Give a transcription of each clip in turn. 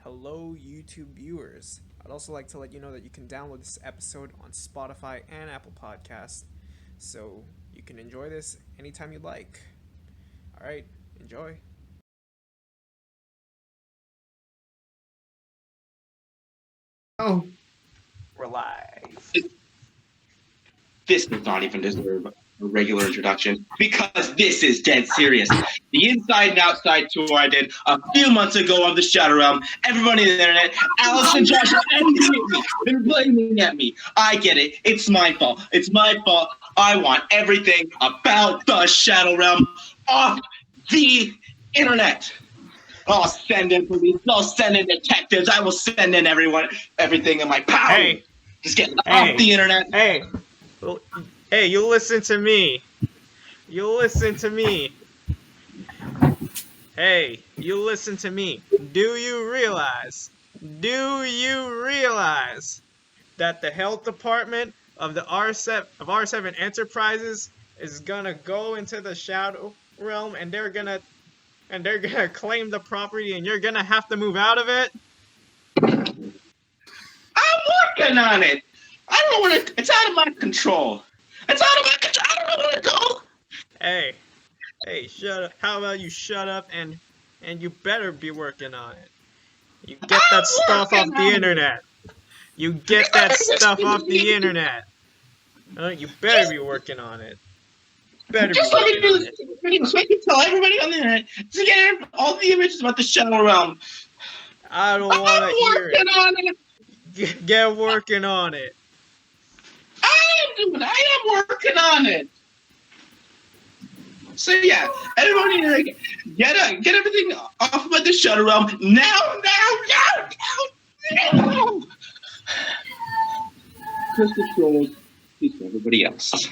Hello, YouTube viewers. I'd also like to let you know that you can download this episode on Spotify and Apple Podcasts, so you can enjoy this anytime you'd like. Alright, enjoy. Oh, We're live. This does not even deserve a regular introduction because this is dead serious. The inside and outside tour I did a few months ago on the Shadow Realm. Everybody on the internet, Alex and Josh are angry at me. They're blaming at me. I get it. It's my fault. It's my fault. I want everything about the Shadow Realm off the internet. I'll send in police. I'll send in detectives. I will send in everything in my power. Hey. Just get off the internet. Hey, you listen to me. You listen to me. Hey, you listen to me. Do you realize that the health department of the R7 Enterprises is gonna go into the Shadow Realm and they're gonna claim the property and you're gonna have to move out of it? I'm working on it. I don't know where it's out of my control. It's out of my control. I don't know where to go. Hey, shut up. How about you shut up and you better be working on it. You get that stuff off the internet. You get that stuff off the internet. You better be working on it. Just let me do this. So I can tell everybody on the internet to get all the images about the Shadow Realm. I don't want to hear it. On it. Get working on it. I am working on it. So yeah, everybody get everything off about the Shadow Realm now. Just the trolls, peace for everybody else.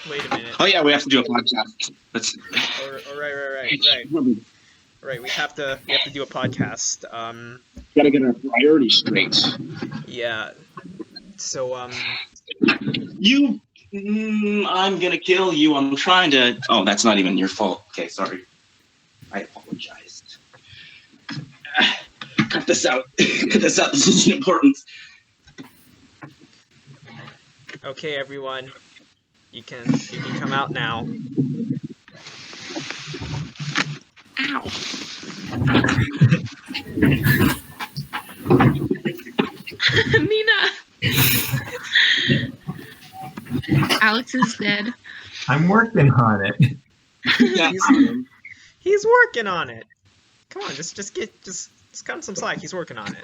Wait a minute. Oh yeah, we have to do a podcast. Right. We have to do a podcast. Gotta get our priorities straight. Yeah. So I'm gonna kill you. I'm trying to. Oh, that's not even your fault. Okay, sorry. I apologize. Cut this out. Cut this out. This isn't important. Okay, everyone. You can come out now. Ow. Nina. Alex is dead. I'm working on it. Yeah. He's working on it. Come on, just cut him some slack. He's working on it.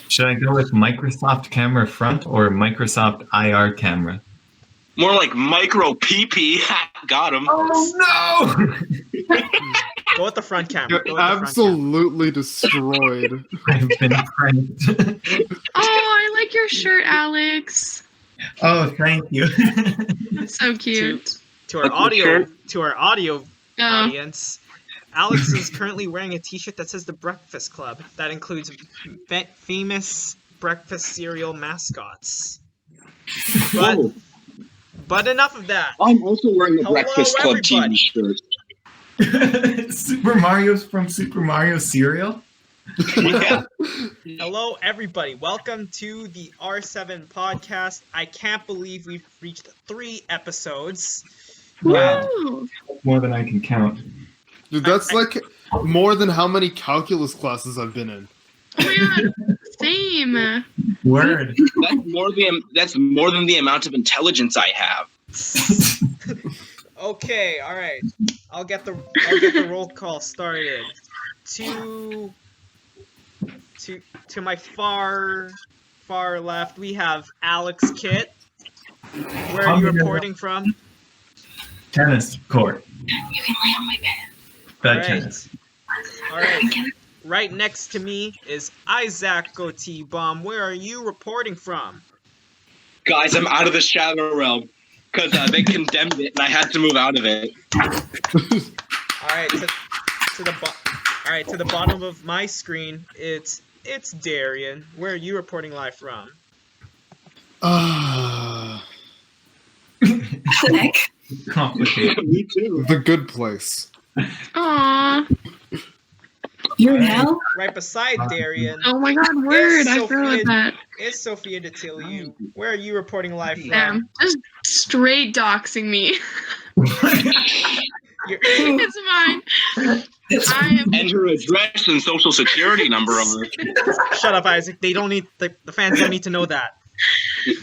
Should I go with Microsoft Camera Front or Microsoft IR Camera? More like micro PP. Got him. Oh no! Go with the front camera. You're absolutely destroyed. I've been pranked. Oh, I like your shirt, Alex. Oh, thank you. So cute. To our audio audience, Alex is currently wearing a t-shirt that says The Breakfast Club. That includes famous breakfast cereal mascots. But enough of that. I'm also wearing a Hello, Breakfast Club everybody. t-shirt. Super Mario's from Super Mario cereal? Yeah. Hello, everybody. Welcome to the R7 podcast. I can't believe we've reached 3 episodes. Wow. Woo. More than I can count. Dude, that's like more than how many calculus classes I've been in. Oh my god. Same. Word. That's more than the amount of intelligence I have. Okay, all right. I'll get the roll call started. To my far left, we have Alex Kitt. Where are you reporting from? Tennis court. You can lay on my bed. Bad tennis. All right. Right next to me is Isaac Goatee Bomb. Where are you reporting from? Guys, I'm out of the Shadow Realm because they condemned it and I had to move out of it. All right, to the bottom of my screen, it's Darian. Where are you reporting live from? Complicated. Me too. The good place. Aw. You're in hell? Right beside Darian Oh my god, word. I Sophia. forgot that. is Sophia DeTillieu. Where are you reporting live from? Damn. Just straight doxing me. You're- It's mine. I am. And her address and social security number on it. Shut up, Isaac. They don't need the fans don't need to know that.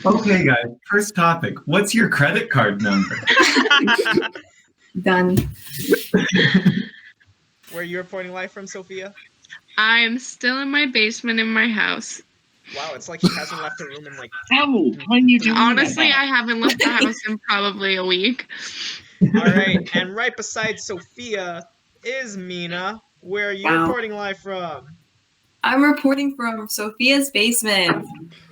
Okay, guys. First topic. What's your credit card number? Done. Where are you reporting live from, Sophia? I'm still in my basement in my house. Wow, it's like she hasn't left the room in like. Oh, why are you doing Honestly, that? I haven't left the house in probably a week. All right, and right beside Sophia is Mina. Where are you Wow. reporting live from? I'm reporting from Sophia's basement.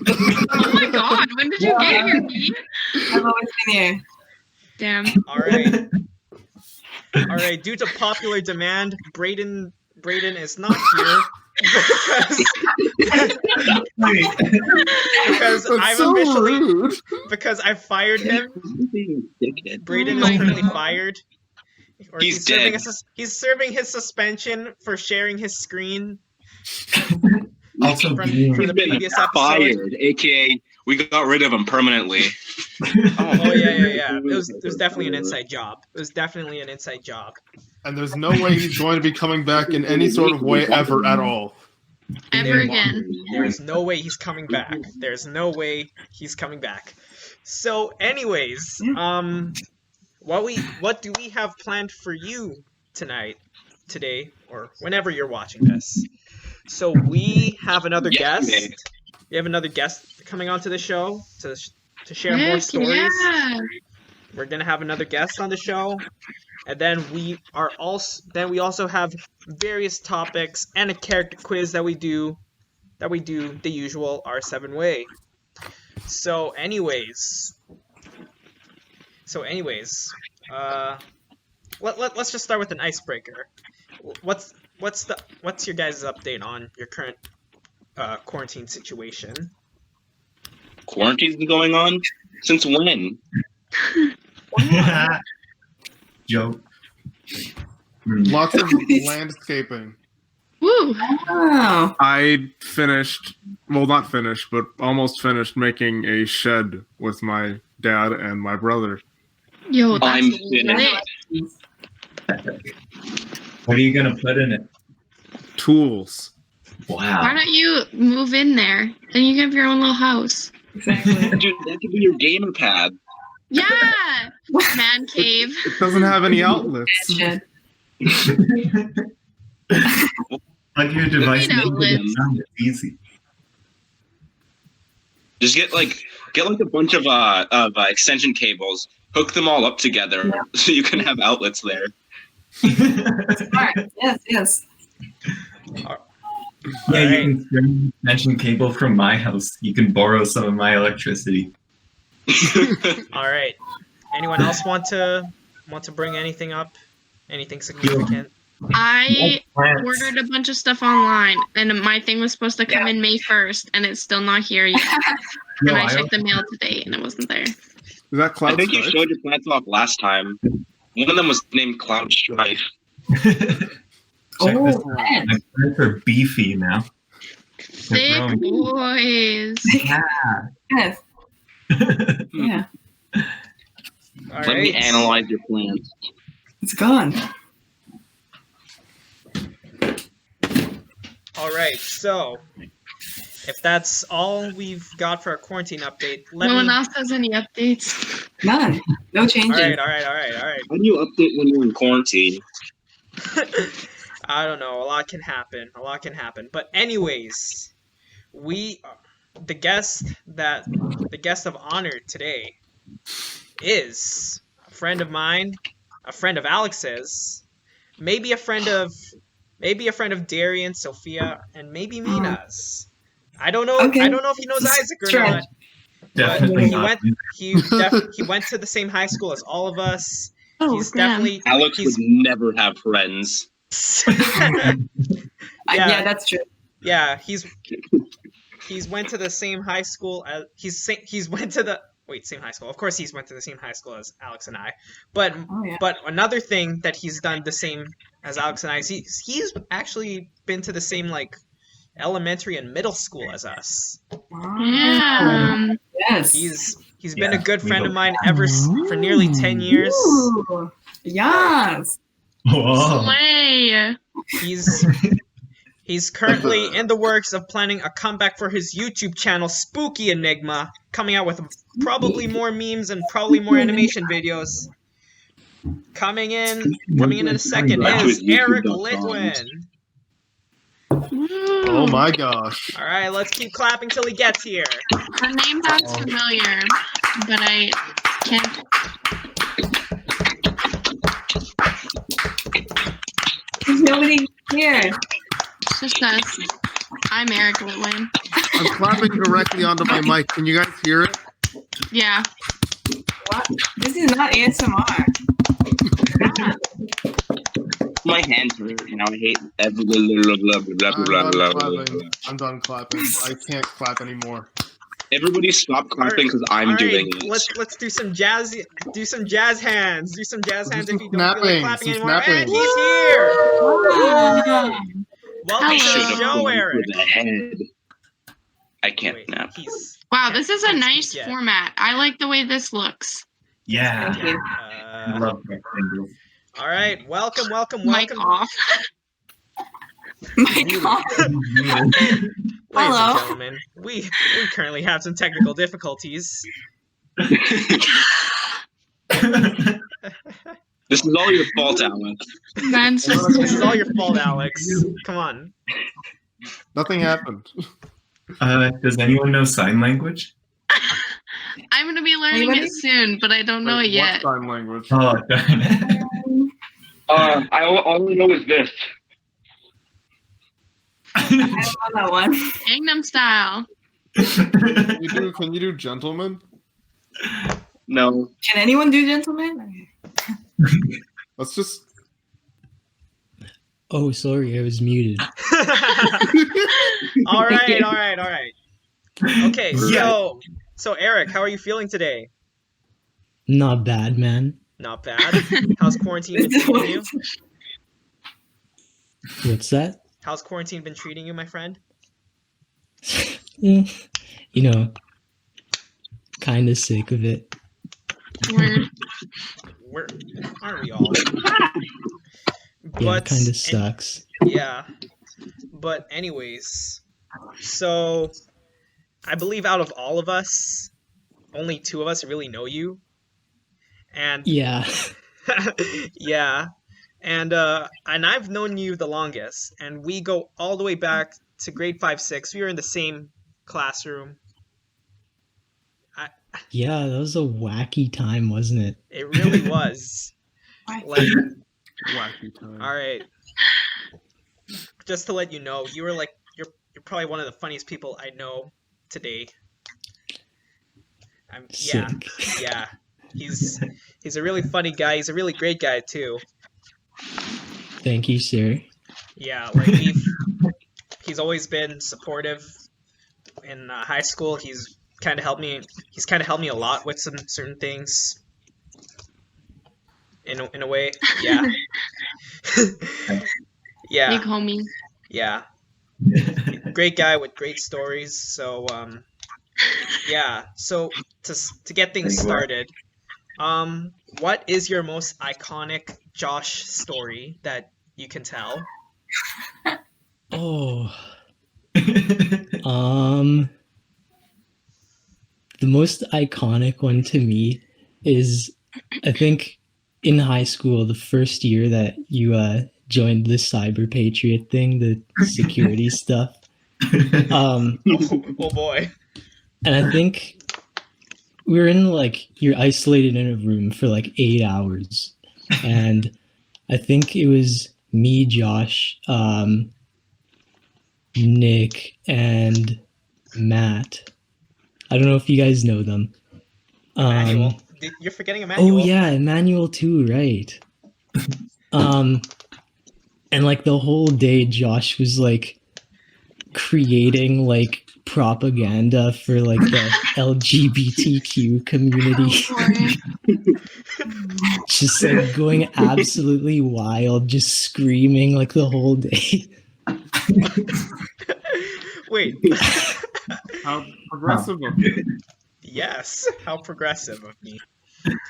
Oh my god, when did you get here, Pete? I've always been here. Damn. All right. All right. Due to popular demand, Brayden is not here Wait. because That's I've so officially rude. because I fired him. Brayden Oh my is currently God. fired. Or He's serving dead. he's serving his suspension for sharing his screen Also, from being the previous episode. Fired, aka we got rid of him permanently. Oh yeah. It was definitely an inside job. It was definitely an inside job. And there's no way he's going to be coming back in any sort of way ever at all. Ever again. There's no way he's coming back. There's no way he's coming back. So, anyways, what do we have planned for you today, or whenever you're watching this? So we have another Yesterday. guest. We have another guest coming onto the show to share more Heck stories. yeah. We're gonna have another guest on the show, and then we also have various topics and a character quiz that we do the usual R7 way. So anyways, let's just start with an icebreaker. What's your guys' update on your current quarantine situation? Quarantine's been going on since when? Joke. Lots of landscaping. Woo. Oh. I finished, well, not finished, but almost finished making a shed with my dad and my brother. Yo, that's I'm lit. What are you gonna put in it? Tools. Why Wow. don't you move in there? Then you can have your own little house. Exactly. Dude, that could be your gamer pad. Yeah! Man cave. It doesn't have any outlets. Shed. Plug your device need into the outlets. sound. It's easy. Just get a bunch of extension cables, hook them all up together, Yeah. so you can have outlets there. Smart. Yes. Yeah, Alright. you can string an extension cable from my house. You can borrow some of my electricity. All right. Anyone else want to bring anything up? Anything significant? I Plants. ordered a bunch of stuff online, and my thing was supposed to come in May 1st, and it's still not here yet. No, And I I checked the mail today, and it wasn't there. Is that I Cloud think you Strife? showed your plants off last time. One of them was named Cloud Strife. Check this Oh, out. man. My plants are beefy now. Thick growing. boys. Yeah. Yes. Yeah. All Let me right. analyze your plants. It's gone. All right. So, if that's all we've got for our quarantine update, No one else has any updates. None. No changes. All right. How do you update when you're in quarantine? I don't know. A lot can happen. But anyways, the guest of honor today is a friend of mine, a friend of Alex's, maybe a friend of Darian, Sophia, and maybe Mina's. I don't know. Okay. I don't know if he knows Isaac or Stretch. not. Definitely He not. he went to the same high school as all of us. Oh, He's damn. definitely Alex he's would never have friends. yeah. Yeah, that's true. Yeah, he's went to the same high school as he's went to the Wait, same high school. Of course, he's went to the same high school as Alex and I. But Oh, yeah. but another thing that he's done the same as Alex and I is he's actually been to the same like elementary and middle school as us. Wow. Yeah. Yes. He's been a Yeah, good we friend of hope- mine for nearly 10 years. Ooh. Yes. Whoa. Slay. He's currently in the works of planning a comeback for his YouTube channel, Spookyenigma, coming out with probably more memes and probably more animation videos. Coming in a second Back to is his YouTube Eric dot Litwin. Oh my gosh. All right, let's keep clapping till he gets here. The name sounds familiar, but I can't. There's nobody here. It's just us. I'm Eric Litwin. I'm clapping directly onto my mic. Can you guys hear it? Yeah. What? This is not ASMR. My hands hurt. You know, I hate blah blah blah blah blah blah blah. I'm done clapping. I can't clap anymore. Everybody stop clapping because I'm All doing right, it. let's do some jazz hands. Do some jazz hands if you don't feel like Snapping, clapping some anymore. snapping. And he's here. Wow. Welcome I to should the have show, gone for Eric. the head. I can't Wait, snap. he's Wow, this is a Can't nice speak yet. format. I like the way this looks. Yeah. Thank you. I love rectangles. all right. Welcome. Mic off. My God. Ladies Hello. and gentlemen, we currently have some technical difficulties. This is all your fault, Alex. That's This is all your fault, Alex. Come on. Nothing happened. Does anyone know sign language? I'm gonna be learning Anybody? it soon, but I don't know Wait, it yet. What sign language? Oh, darn it. All I know is this. I don't know that one. Gangnam Style. Can you do gentlemen? No. Can anyone do gentlemen? Let's just. Oh, sorry, I was muted. all right. Okay, so Eric, how are you feeling today? Not bad, man. Not bad. How's quarantine been treating you? What's that? How's quarantine been treating you, my friend? You know, kind of sick of it. Word. Aren't we all? Yeah, it kind of sucks. Yeah. But anyways, so I believe out of all of us, only 2 of us really know you. And Yeah. yeah. And I've known you the longest, and we go all the way back to grade 5-6. We were in the same classroom. Yeah, that was a wacky time, wasn't it? It really was. Like, Wacky time. all right. Just to let you know, you're probably one of the funniest people I know today. Yeah, Sick. yeah. He's a really funny guy. He's a really great guy too. Thank you, sir. Yeah, like he's always been supportive in high school. He's kind of helped me a lot with some certain things. In a way, yeah. Yeah, Big homie. yeah. Great guy with great stories. So yeah. So to get things started, what is your most iconic Josh story that you can tell? Oh. The most iconic one to me is, I think, in high school, the first year that you joined the Cyber Patriot thing, the security stuff. Oh boy. And I think we were in you're isolated in a room for 8 hours. And I think it was me, Josh, Nick, and Matt. I don't know if you guys know them. Emmanuel. You're forgetting Emmanuel. Oh yeah, Emmanuel too, right. And the whole day Josh was creating propaganda for like the LGBTQ community. Just like going absolutely wild, just screaming like the whole day. Wait. How progressive of you. Yes. How progressive of me.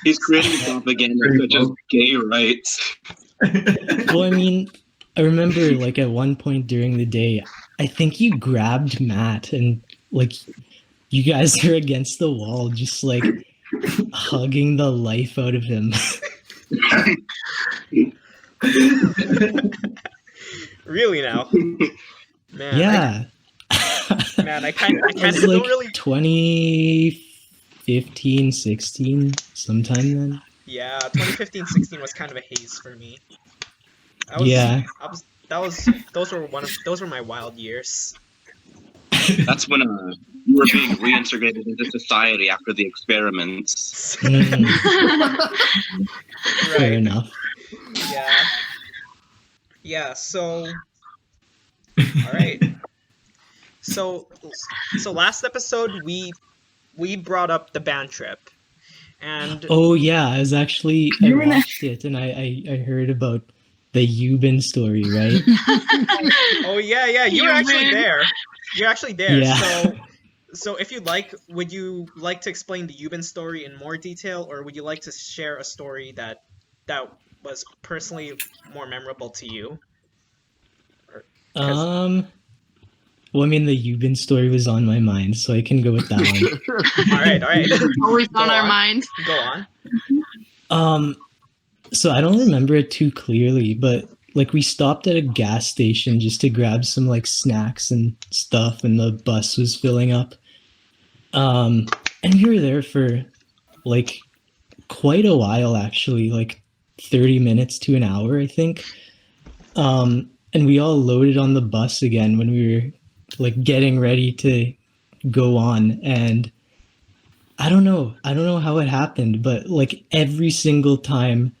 He's creating propaganda such as gay rights. Well, I mean, I remember like at one point during the day, I think you grabbed Matt and like you guys are against the wall, just like hugging the life out of him. Really now? Man. Yeah. I kind It of was don't like really. 2015, 16, sometime then. Yeah, 2015-16 was kind of a haze for me. Yeah. Those were my wild years. That's when you were being reintegrated into society after the experiments. Mm, fair Right. enough. Yeah. Yeah, so all right. So last episode we brought up the band trip. And Oh yeah, I watched it and I heard about the Euban story, right? oh yeah, you were actually there. You're actually there. Yeah. So if you'd like, would you like to explain the Euban story in more detail, or would you like to share a story that was personally more memorable to you? Well, I mean, the Euban story was on my mind, so I can go with that one. All right. Always Go on our on. mind. Go on. So I don't remember it too clearly, but like we stopped at a gas station just to grab some like snacks and stuff, and the bus was filling up. And we were there for like quite a while, actually, like 30 minutes to an hour, I think. And we all loaded on the bus again when we were like getting ready to go on. And I don't know how it happened, but like every single time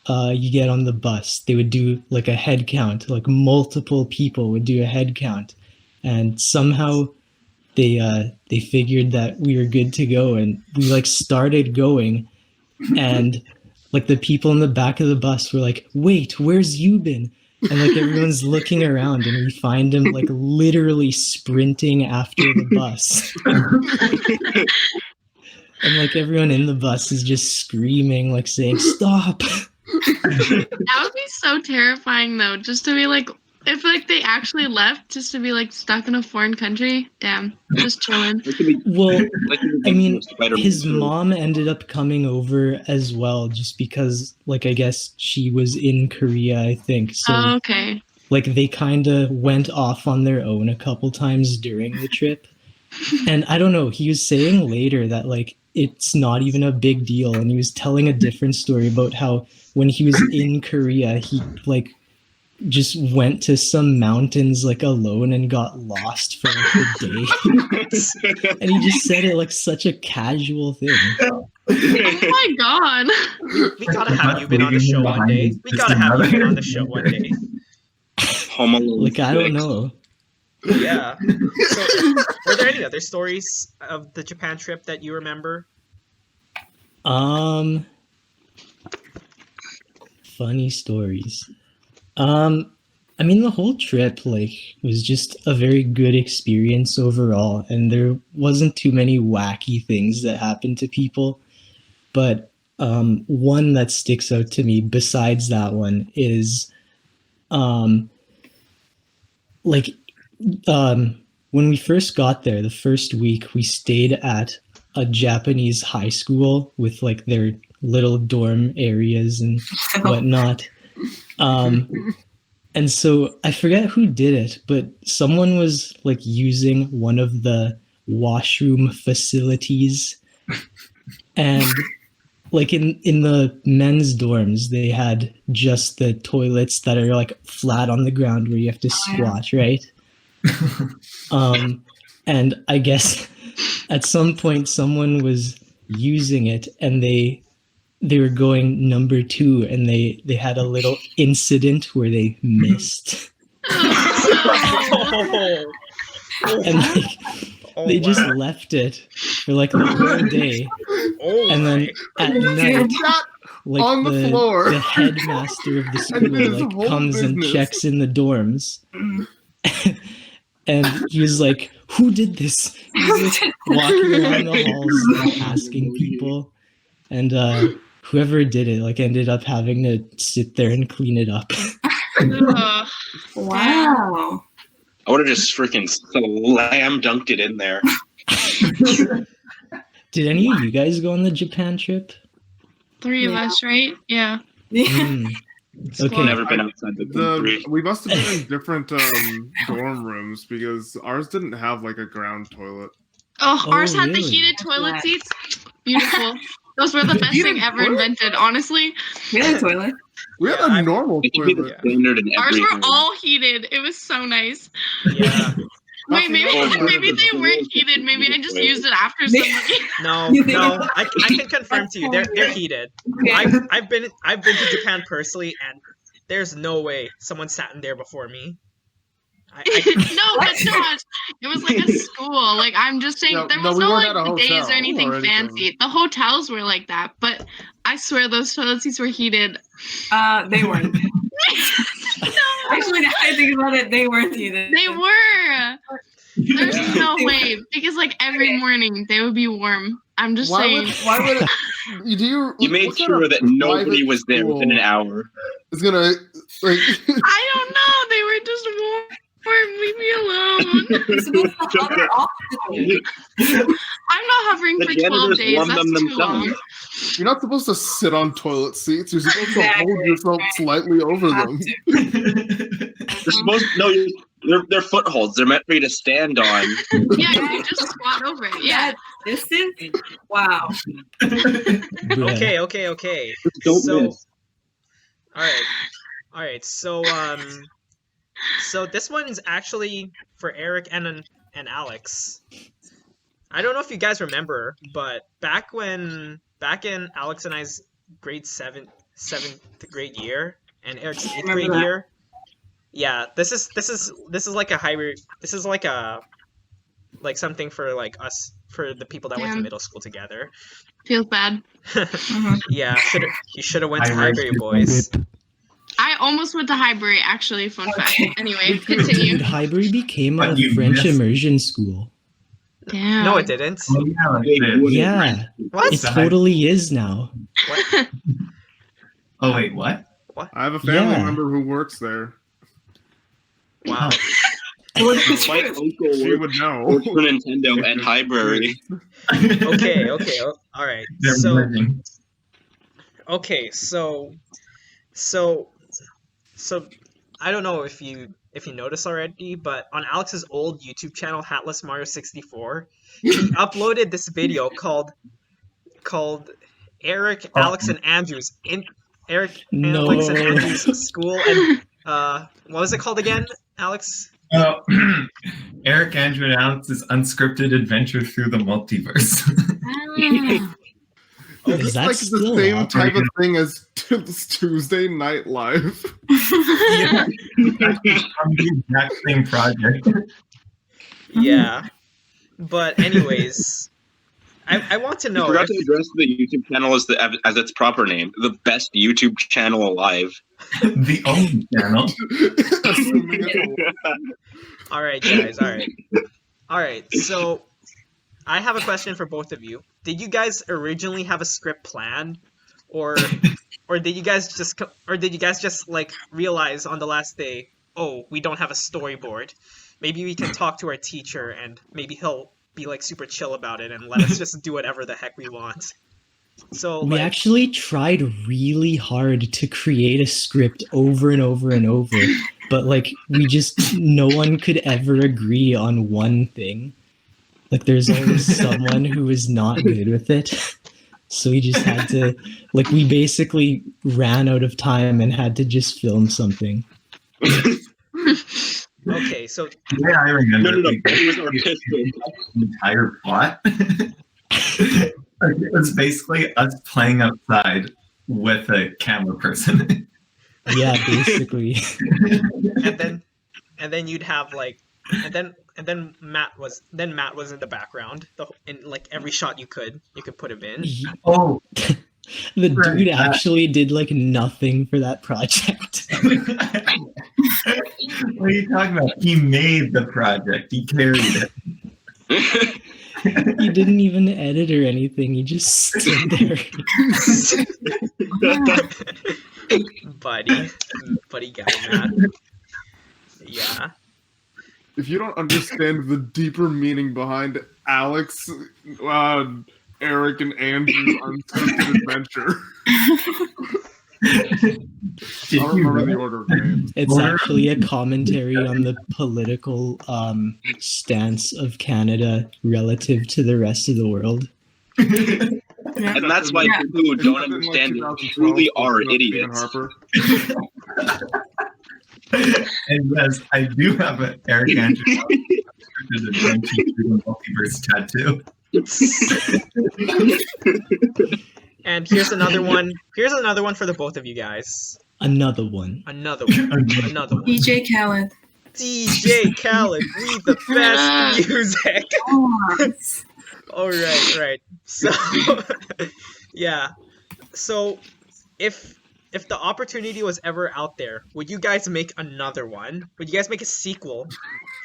you get on the bus, they would do like a head count, like multiple people would do a head count. And somehow they figured that we were good to go, and we like started going, and like the people in the back of the bus were like, wait, where's Euban? And like everyone's looking around, and we find him like literally sprinting after the bus. And like everyone in the bus is just screaming, like saying, stop. That would be so terrifying, though, just to be like, if like they actually left, just to be like stuck in a foreign country. Damn, just chilling. Well, I mean, his mom ended up coming over as well, just because, like, I guess she was in Korea, I think. So, Oh, okay. like, they kind of went off on their own a couple times during the trip. And I don't know, he was saying later that, like, it's not even a big deal. And he was telling a different story about how when he was in Korea, he, like, just went to some mountains like alone and got lost for like a day. And he just said it like such a casual thing. Oh my god. We gotta have Euban on the show one day. Like, I don't know. Yeah. So, were there any other stories of the Japan trip that you remember? Funny stories. I mean, the whole trip, like, was just a very good experience overall, and there wasn't too many wacky things that happened to people. But one that sticks out to me besides that one is, when we first got there, the first week, we stayed at a Japanese high school with, like, their little dorm areas and whatnot. And so I forget who did it, but someone was like using one of the washroom facilities, and like in the men's dorms, they had just the toilets that are like flat on the ground where you have to squat, right? And I guess at some point someone was using it, and they were going number 2, and they had a little incident where they missed. And like Oh, They just wow. left it for like the whole day, Oh, and then my. at He night, sat like on the floor. the headmaster of the And did school his like whole comes and business. checks in the dorms, Mm. and he's like, "Who did this?" He's like walking around the halls asking people, and whoever did it like ended up having to sit there and clean it up. Ugh. Wow. I would have just freaking slam dunked it in there. Did any of you guys go on the Japan trip? 3 of Yeah. us, right? Yeah. Hmm. Okay. Never been outside the country. We must have been in different dorm rooms because ours didn't have like a ground toilet. Oh, Oh, ours had the really? heated toilet Yeah. seats. Beautiful. Those were the best Heated thing ever toilet? invented, honestly. We had a toilet. We had Yeah, a I'm- normal It should be the toilet. standard in Ours every were home. all heated. It was so nice. Yeah. Wait, maybe Oh, maybe the they weren't rules heated. Maybe I just wait. used it after They- somebody. No, You think- no. I can confirm to you, they're heated. Okay. I've been to Japan personally, and there's no way someone sat in there before me. No, but not. It was like a school. Like I'm just saying, No, there no, was we no weren't at a like days hotel or anything or anything. fancy. The hotels were like that, but I swear those toilet seats were heated. They weren't. No, Actually, now I think about it, they weren't either. they were. There's no way because like every morning they would be warm. I'm just saying. Why would it? You made what kind sure of that nobody private was there within an school hour. is gonna like. I don't know. They were just warm. Leave me alone. You're supposed to hover off the thing. I'm not hovering The for 12 janitors days. warm That's them too themselves. long. You're not supposed to sit on toilet seats. You're supposed to hold Exactly. yourself slightly over Have them. to. They're supposed they're footholds. They're meant for you to stand on. Yeah, you just squat over it. Yeah. This is wow. Bruh. Okay. Don't So, miss. all right. So this one is actually for Eric and Alex. I don't know if you guys remember, but back in Alex and I's seventh grade year and Eric's 8th Remember grade that. year. Yeah, this is like a hybrid. This is like a something for like us, for the people that went to Damn. middle school together. Feels bad. Yeah, you should have went to Highbury. Highbury, boys. I almost went to Highbury, actually. Fun fact. Okay. Anyway, continue. Dude, Highbury became a But you French missed- immersion school. Damn. No, it didn't. Oh, yeah, it is. Yeah, What? it totally is now. What? Oh wait, what? I have a family Yeah. member who works there. Wow. My uncle She would works know. for Nintendo and Highbury. Okay. All right. They're So merging. okay. So I don't know if you noticed already, but on Alex's old YouTube channel, Hatless Mario 64, he uploaded this video called Eric, Alex, and Andrew's Alex and No. Andrew's school, and what was it called again, Alex? Oh, Eric, Andrew, and Alex's unscripted adventure through the multiverse. Ah. Is It's that like still the same up? type of thing as Tuesday Night Live. Yeah. From the exact same project. Yeah, but anyways, I want to You know. forgot to address the YouTube channel as its proper name, the best YouTube channel alive. The only channel. Assuming it's All right, guys. All right. So, I have a question for both of you. Did you guys originally have a script planned, or did you guys just like realize on the last day, oh, we don't have a storyboard? Maybe we can talk to our teacher, and maybe he'll be like super chill about it and let us just do whatever the heck we want. So We actually tried really hard to create a script over and over and over, but like no one could ever agree on one thing. Like there's always someone who was not good with it. So we just had to, like, we basically ran out of time and had to just film something. okay, so Yeah, I remember. No. We It was basically artistic. the entire plot. It was basically us playing outside with a camera person. Yeah, basically. and then you'd have like and then Matt was in the background. In like every shot you could put him in. Oh, The Right, dude actually did like nothing for that project. what are you talking about? He made the project. He carried it. He didn't even edit or anything. He just stood there. buddy guy, Matt. Yeah. If you don't understand the deeper meaning behind Alex, Eric, and Andrew's unscripted adventure, Did I don't you remember the really? order of names. It's actually a commentary on the political stance of Canada relative to the rest of the world. And that's why Yeah. people who It's don't set in, like, understand it 2012, truly are Stephen idiots. Harper. And yes, I do have an Eric Andrews unscripted adventure through the multiverse tattoo. And here's another one. Here's another one for the both of you guys. Another one. Another one. DJ Khaled. DJ Khaled, we the best music. Oh, All right. So, yeah. So, if the opportunity was ever out there, would you guys make another one? Would you guys make a sequel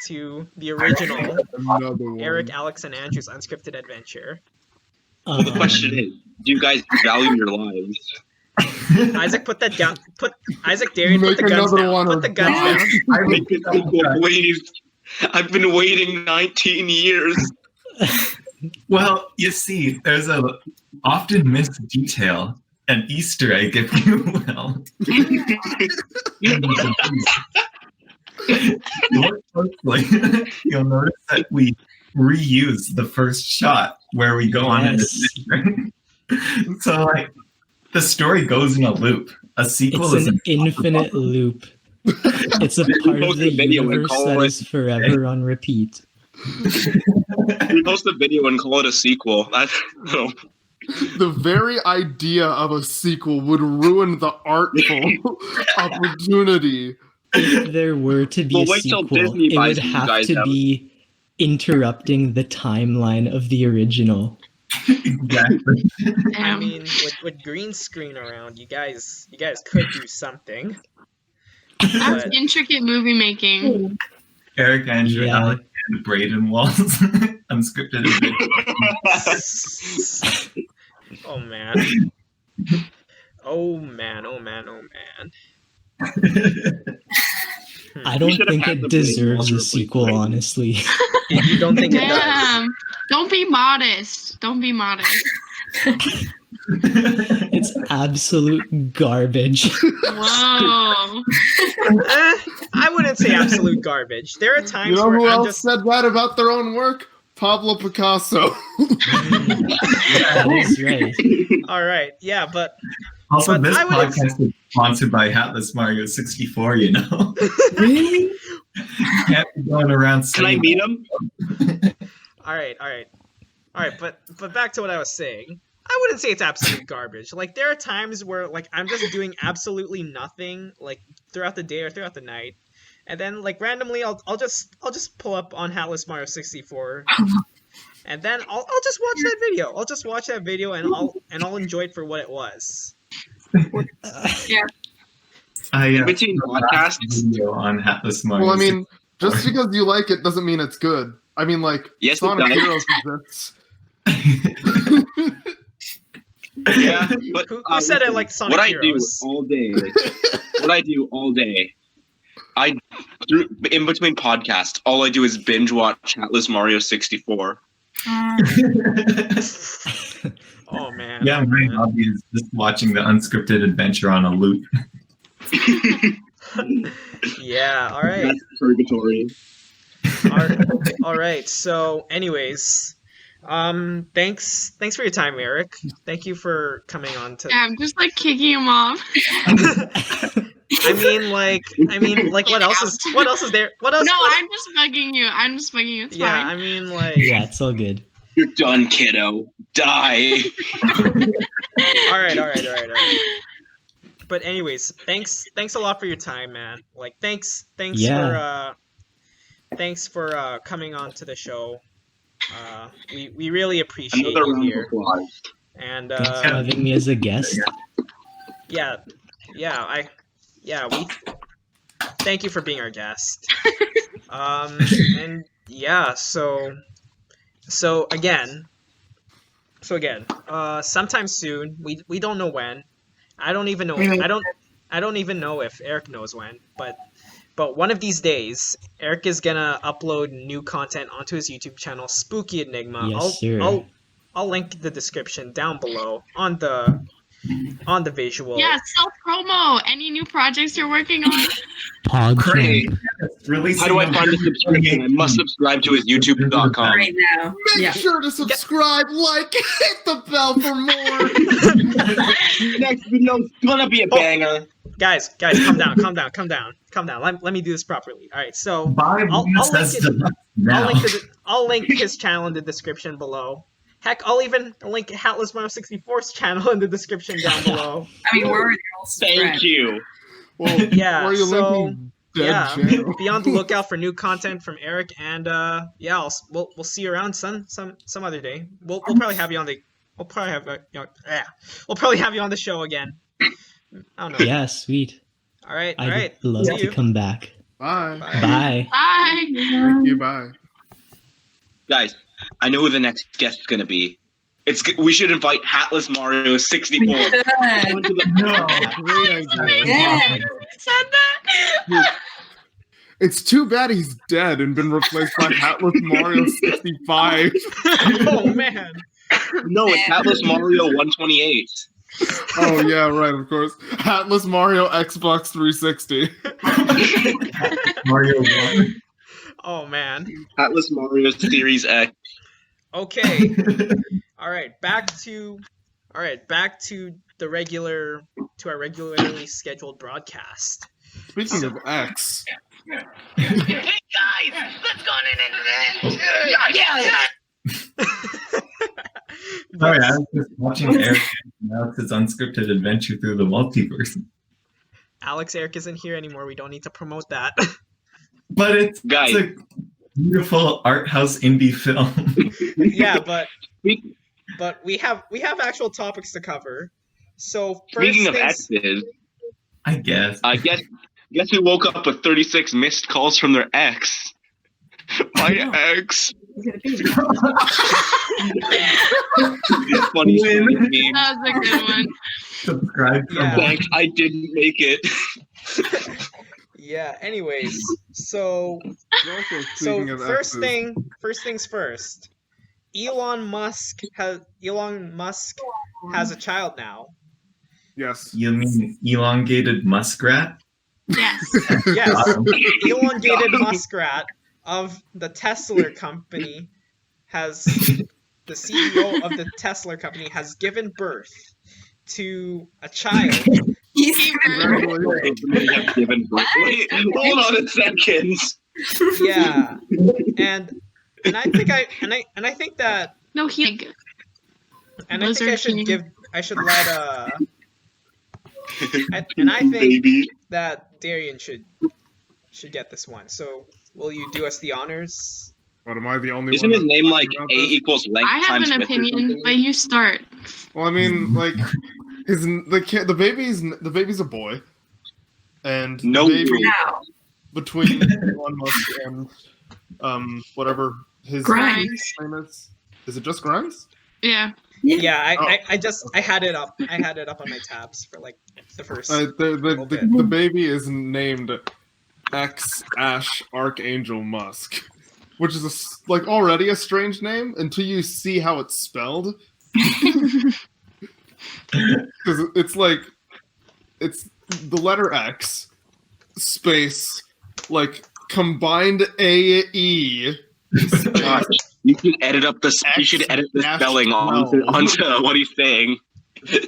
to the original Another one. Eric, Alex, and Andrew's unscripted adventure? Well, the question is, do you guys value your lives? Isaac, put that down. Isaac, Darian, put Make the guns another down. one Put or the guns die. down. I Make think a sequel, please. I've been waiting 19 years. well, you see, there's a often missed detail, an Easter egg, if you will. Look closely, you'll notice that we reuse the first shot where we go on an Yes. adventure. So, like, the story goes in a loop. A sequel It's is an infinite loop. It's a part of Post the a video and universe call that it- is forever on repeat. We post a video and call it a sequel. No. The very idea of a sequel would ruin the artful opportunity. If there were to be Well, a wait till sequel, Disney it buys would you have guys to out. be interrupting the timeline of the original. exactly. I Damn. mean, with green screen around, you guys could do something. That's But intricate movie making. Eric, Andrew, Yeah. Alec, and Braden Walls, unscripted adventure. oh man. Oh man. I don't should've think had it the deserves Braden a Walls sequel, replacement. honestly. You don't think it does? Damn. Don't be modest. Don't be modest. It's absolute garbage. Whoa. I wouldn't say absolute garbage. There are times You know where who I'm else just said that about their own work? Pablo Picasso. That is right. all right. Yeah, but Also, But this I would've- podcast is sponsored by Hatless Mario 64, you know? really? Can't be going around Can I saying meet him? all right. But back to what I was saying. I wouldn't say it's absolute garbage. Like there are times where like I'm just doing absolutely nothing like throughout the day or throughout the night, and then like randomly I'll just pull up on Hatless Mario 64, and then I'll just watch that video. I'll just watch that video and I'll enjoy it for what it was. I, In between the last podcasts? video on Hatless Mario. Well, I mean, just because you like it doesn't mean it's good. I mean, like, Yes, it Sonic does. Heroes exists. Yeah, but Who said I listen, like Sonic what Heroes? I do all day, what I do all day, in between podcasts, all I do is binge watch Atlas Mario 64. Oh man. yeah, oh, my man. hobby is just watching the unscripted adventure on a loop. Yeah. All right. That's purgatory. All right. So, anyways, thanks for your time, Eric. Thank you for coming on to. Yeah, I'm just like kicking him off. I mean, like, what else is there? What else? No, what- I'm just bugging you. It's yeah. fine. I mean, like. Yeah, it's all good. You're done, kiddo. Die. All right. But anyways, thanks a lot for your time, man. Like, thanks Yeah. thanks for coming on to the show. We really appreciate Another you round of here. applause. And Thanks for having me as a guest. yeah, we thank you for being our guest. And yeah, so again, sometime soon. We don't know when. I don't even know. I don't even know if Eric knows when. But one of these days, Eric is gonna upload new content onto his YouTube channel, Spookenigma. Yes, sir. I'll link the description down below on the visual. Yeah, self promo. Any new projects you're working on? Great. Really How do I find a subscription? I must subscribe to his YouTube.com. Right now. Make Yeah. sure to subscribe, like, hit the bell for more. Next video's gonna be a banger. Guys, calm down. Let me do this properly. All right, so I'll link his channel in the description below. Heck, I'll even link Hatless Mario 64's channel in the description down below. I mean, we're already all Thank you. Well, Yeah, where are you so linking dead yeah, channel? be on the lookout for new content from Eric, and yeah, we'll see you around some other day. We'll probably have you on the we'll probably have you on the show again. I don't know. Yeah, sweet. All right. I'd love See to you. come back. Bye. Bye. Bye. Thank you. Bye. Guys, I know who the next guest is gonna be. We should invite Hatless Mario 64. Good. onto the- Great idea. Yeah. Said that. It's too bad he's dead and been replaced by Hatless Mario 65. Oh man. No, it's Hatless Mario 128. Oh yeah, right, of course. Hatless Mario Xbox 360. Mario 1. Oh man. Hatless Mario Series X. Okay. All right. Back to our regularly scheduled broadcast. Speaking of X, Hey guys, let's go on an internet. Sorry, I was just watching Eric and Alex's unscripted adventure through the multiverse. Eric isn't here anymore. We don't need to promote that. But it's Guys. a beautiful art house indie film. Yeah, but we have actual topics to cover. So first Speaking of things, exes, I guess. I guess who woke up with 36 missed calls from their ex? My ex. Funny Win. meme. That was a good one. Subscribe for Yeah. more. Thanks, I didn't make it. yeah. Anyways, so also speaking of first X's, things first. Elon Musk has a child now. yes. You mean elongated muskrat? Yes. Yes, elongated muskrat of the Tesla company the CEO of the Tesla company has given birth to a child. He's Given birth. Wait, hold on a second. Yeah, and I think that No, he. and I think I Lizard should King. let and I think Baby. that Darian should get this one. So will you do us the honors? What, am I the only Isn't one? his name like about A this? equals length I have times an width or opinion, something? but you start. Well, I mean, like, the baby's a boy, and No. the baby now. between Elon Musk and whatever his Grimes. name is. Is it just Grimes? Yeah. Yeah, Oh. I had it up. I had it up on my tabs for like the first. The baby is named X Ash Archangel Musk, which is already a strange name until you see how it's spelled. Because it's the letter X space combined AE. Gosh, you should edit the Dash spelling 12. onto what he's saying,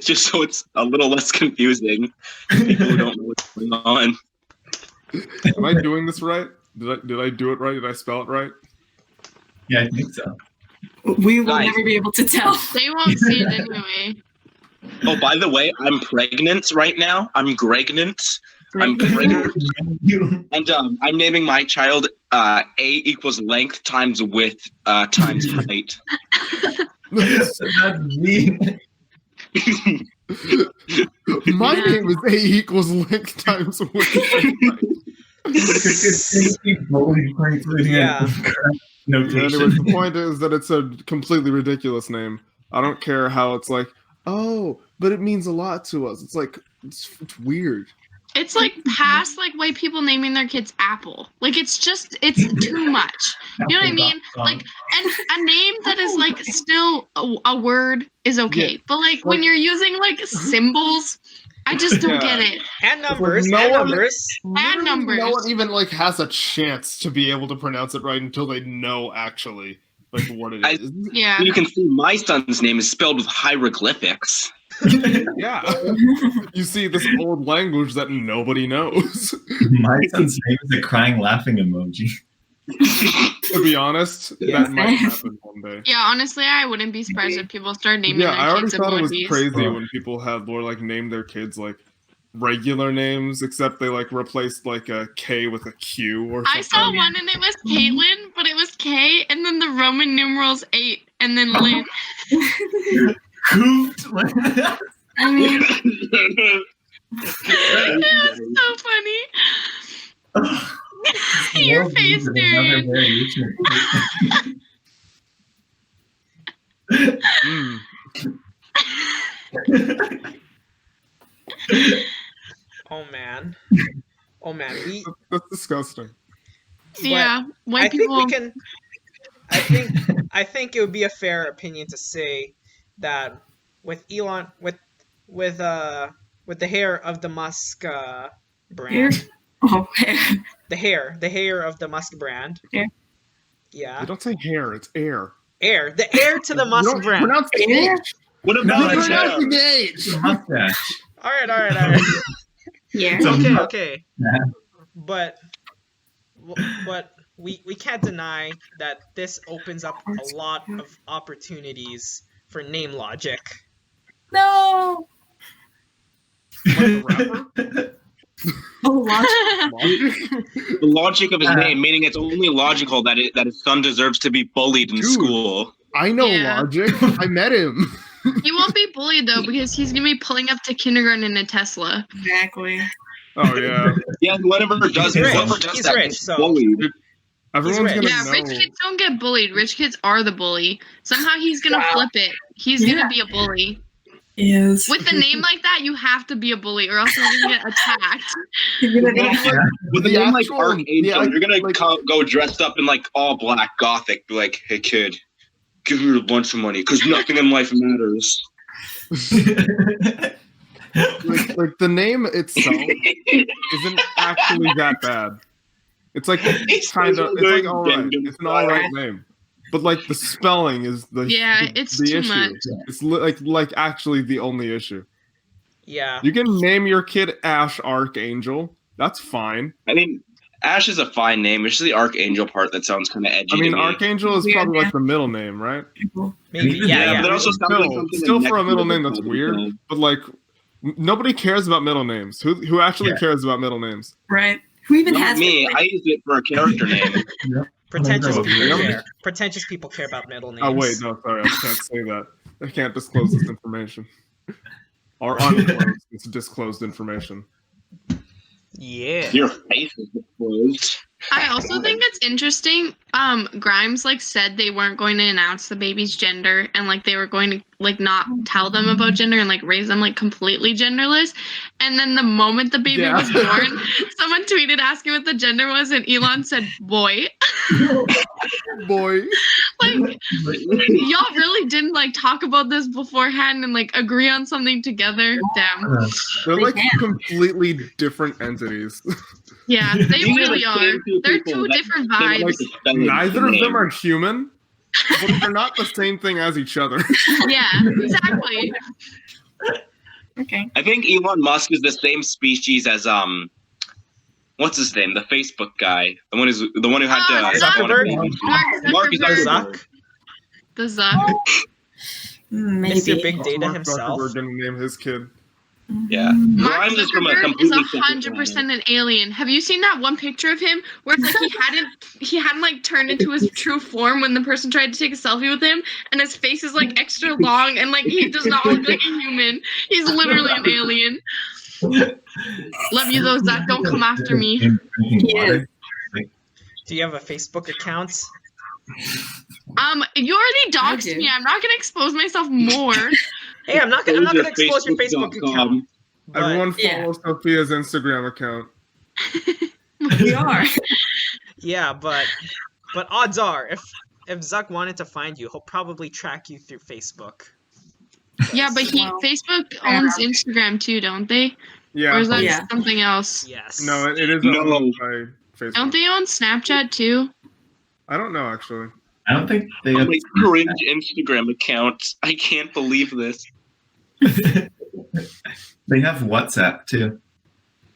just so it's a little less confusing. People who don't know what's going on. Am I doing this right? Did I do it right? Did I spell it right? Yeah, I think so. We will Guys. never be able to tell. They won't see it anyway. Oh, by the way, I'm pregnant right now. I'm pregnant. I'm Frager, and I'm naming my child A equals length times width times height. That's me. My name is A equals length times width. Yeah. Notation. Anyways, the point is that it's a completely ridiculous name. I don't care how it's like, oh, but it means a lot to us. It's like, it's weird. It's like past like white people naming their kids Apple. Like it's too much. You know what I mean? Like and a name that is like still a word is okay. Yeah. But like when you're using like symbols, I just don't get it. And numbers. No and one- numbers. And numbers. No one even like has a chance to be able to pronounce it right until they know actually like what it is. Yeah. You can see my son's name is spelled with hieroglyphics. Yeah. You see this old language that nobody knows. My son's name is a crying laughing emoji. To be honest, Yeah. that might happen one day. Yeah, honestly, I wouldn't be surprised if people start naming Yeah, I their already kids thought it was emojis. crazy when people had or like named their kids like regular names, except they like replaced like a K with a Q or something. I saw one and it was Caitlin, but it was K and then the Roman numerals 8 and then Lynn. Cooped. I mean, It was so funny. Your face, dude. Mm. Oh man. We. That's disgusting. Yeah, I white think people. we can. I think it would be a fair opinion to say that with Elon, with the hair of the Musk brand, oh, the hair of the Musk brand. Hair? Yeah. You don't say hair, it's air. The heir to the You Musk don't brand. pronounce the Air? H. What No, about it's the not. hair? It's a mustache. All right. yeah. It's a Okay. Yeah. But we can't deny that this opens up a lot of opportunities for name logic. No. Like a rapper? Oh, logic. Logic? The logic of his name, meaning it's only logical that his son deserves to be bullied in Dude. school. I know Yeah. Logic. I met him. He won't be bullied though because he's gonna be pulling up to kindergarten in a Tesla. Exactly. Oh yeah. Yeah, whoever does He's rich. whoever does He's that rich, gets so- bullied. Everyone's rich. gonna Yeah, know. rich kids don't get bullied. Rich kids are the bully. Somehow he's gonna Wow. flip it. He's gonna be a bully. Yes. With a name like that, you have to be a bully or else you're gonna get attacked. With a The name like actual- Archangel, the- you're gonna like- go dressed up in like all black gothic, be like, "Hey kid, give me a bunch of money, because nothing in life matters." like the name itself isn't actually that bad. It's like It's kind of. It's like good. all right. It's an all right name, but like the spelling is the Yeah, the, it's the too issue. much. It's like actually the only issue. Yeah. You can name your kid Ash Archangel. That's fine. I mean, Ash is a fine name. It's just the Archangel part that sounds kind of edgy. I mean, to me. Archangel is Weird, probably yeah. like the middle name, right? Maybe. Yeah, Yeah. but it also sounds like Still, something still the for a next middle year name, that's would weird. call. But like, nobody cares about middle names. Who actually Yeah. cares about middle names? Right. Who even Not has me. it? I used it for a character name. Pretentious Oh, people really? care. Pretentious people care about middle names. Oh wait, no, sorry, I can't say that. I can't disclose this information. Or unclosed, it's disclosed information. Yeah. Your face is closed. I also think it's interesting. Grimes like said they weren't going to announce the baby's gender and like they were going to like not tell them about gender and like raise them like completely genderless. And then the moment the baby Yeah. was born, someone tweeted asking what the gender was, and Elon said boy. Boy, Like y'all really didn't like talk about this beforehand and like agree on something together. Damn. they're like Yeah. completely different entities. Yeah, they These really the are. same two They're people two that different didn't vibes. like the spelling Neither the of them name. are human, but they're not the same thing as each other. Yeah, exactly. Okay. I think Elon Musk is the same species as what's his name? The Facebook guy, the one who had Zuckerberg? Mark Zuckerberg. Zuck? The Zuck. Maybe. Mr. Big Data Mark himself. Zuckerberg didn't name his kid. Yeah. Mark Grimes is from a Zuckerberg is completely separate 100% planet. an alien. Have you seen that one picture of him where it's like he hadn't like turned into his true form when the person tried to take a selfie with him, and his face is like extra long and like he does not look like a human. He's literally an alien. Love you though, Zach. Don't come after me. He is. Do you have a Facebook account? You already doxed do. me. I'm not gonna expose myself more. Hey, I'm not gonna expose your Facebook account. But Everyone Yeah. follow Sophia's Instagram account. We are. yeah, but odds are, if Zuck wanted to find you, he'll probably track you through Facebook. Yeah, but Wow. Facebook owns Instagram too, don't they? Yeah. Or is that Yeah. something else? Yes. No, it is No. owned by Facebook. Don't they own Snapchat too? I don't know actually. I don't think they Oh, have. my cringe Instagram account. I can't believe this. They have WhatsApp too.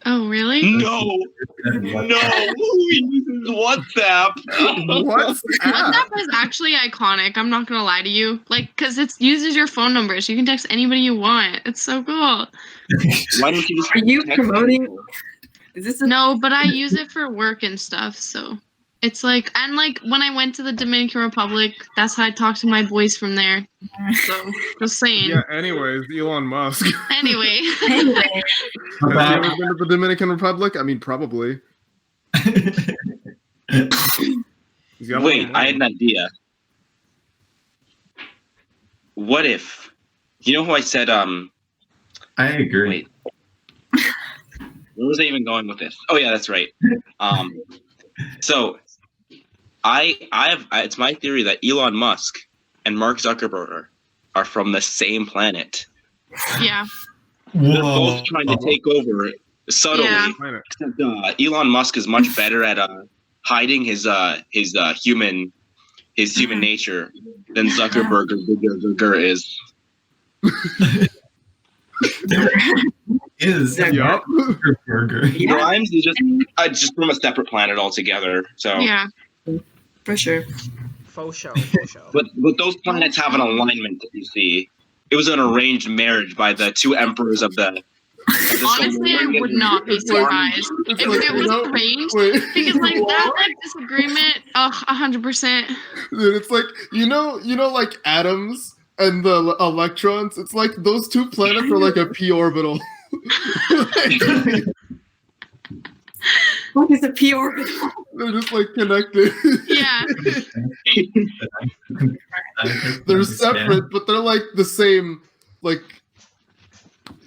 Oh, really? No, who uses WhatsApp? What's WhatsApp is actually iconic. I'm not gonna lie to you. Like, cause it uses your phone number, so you can text anybody you want. It's so cool. Why don't you just Are you text promoting- people? Is this a No, but I use it for work and stuff. So it's like, and like when I went to the Dominican Republic, that's how I talked to my boys from there. So just saying. Yeah. Anyways, Elon Musk. Anyway. anyway? How Have you about- ever been to the Dominican Republic? I mean, probably. He's got a Wait, lot of I had an money. idea. What if, you know who I said, I agree. wait. Where was I even going with this? Oh yeah, that's right. So it's my theory that Elon Musk and Mark Zuckerberg are from the same planet. Yeah. They're both trying to take over subtly. Yeah. Planet. Except Elon Musk is much better at hiding his human nature than Zuckerberg is. Is Yup. burger. Grimes is just from a separate planet altogether. So, Yeah. For sure. Faux show. but those planets have an alignment that you see. It was an arranged marriage by the two emperors of the. Honestly, I would not be surprised It's if like, it you was know- arranged. Wait. Because like that like disagreement, 100%. Dude, it's like you know, like atoms and the electrons. It's like those two planets are like a p orbital. What is a p orbital? They're just like connected. Yeah. They're separate, but they're like the same. Like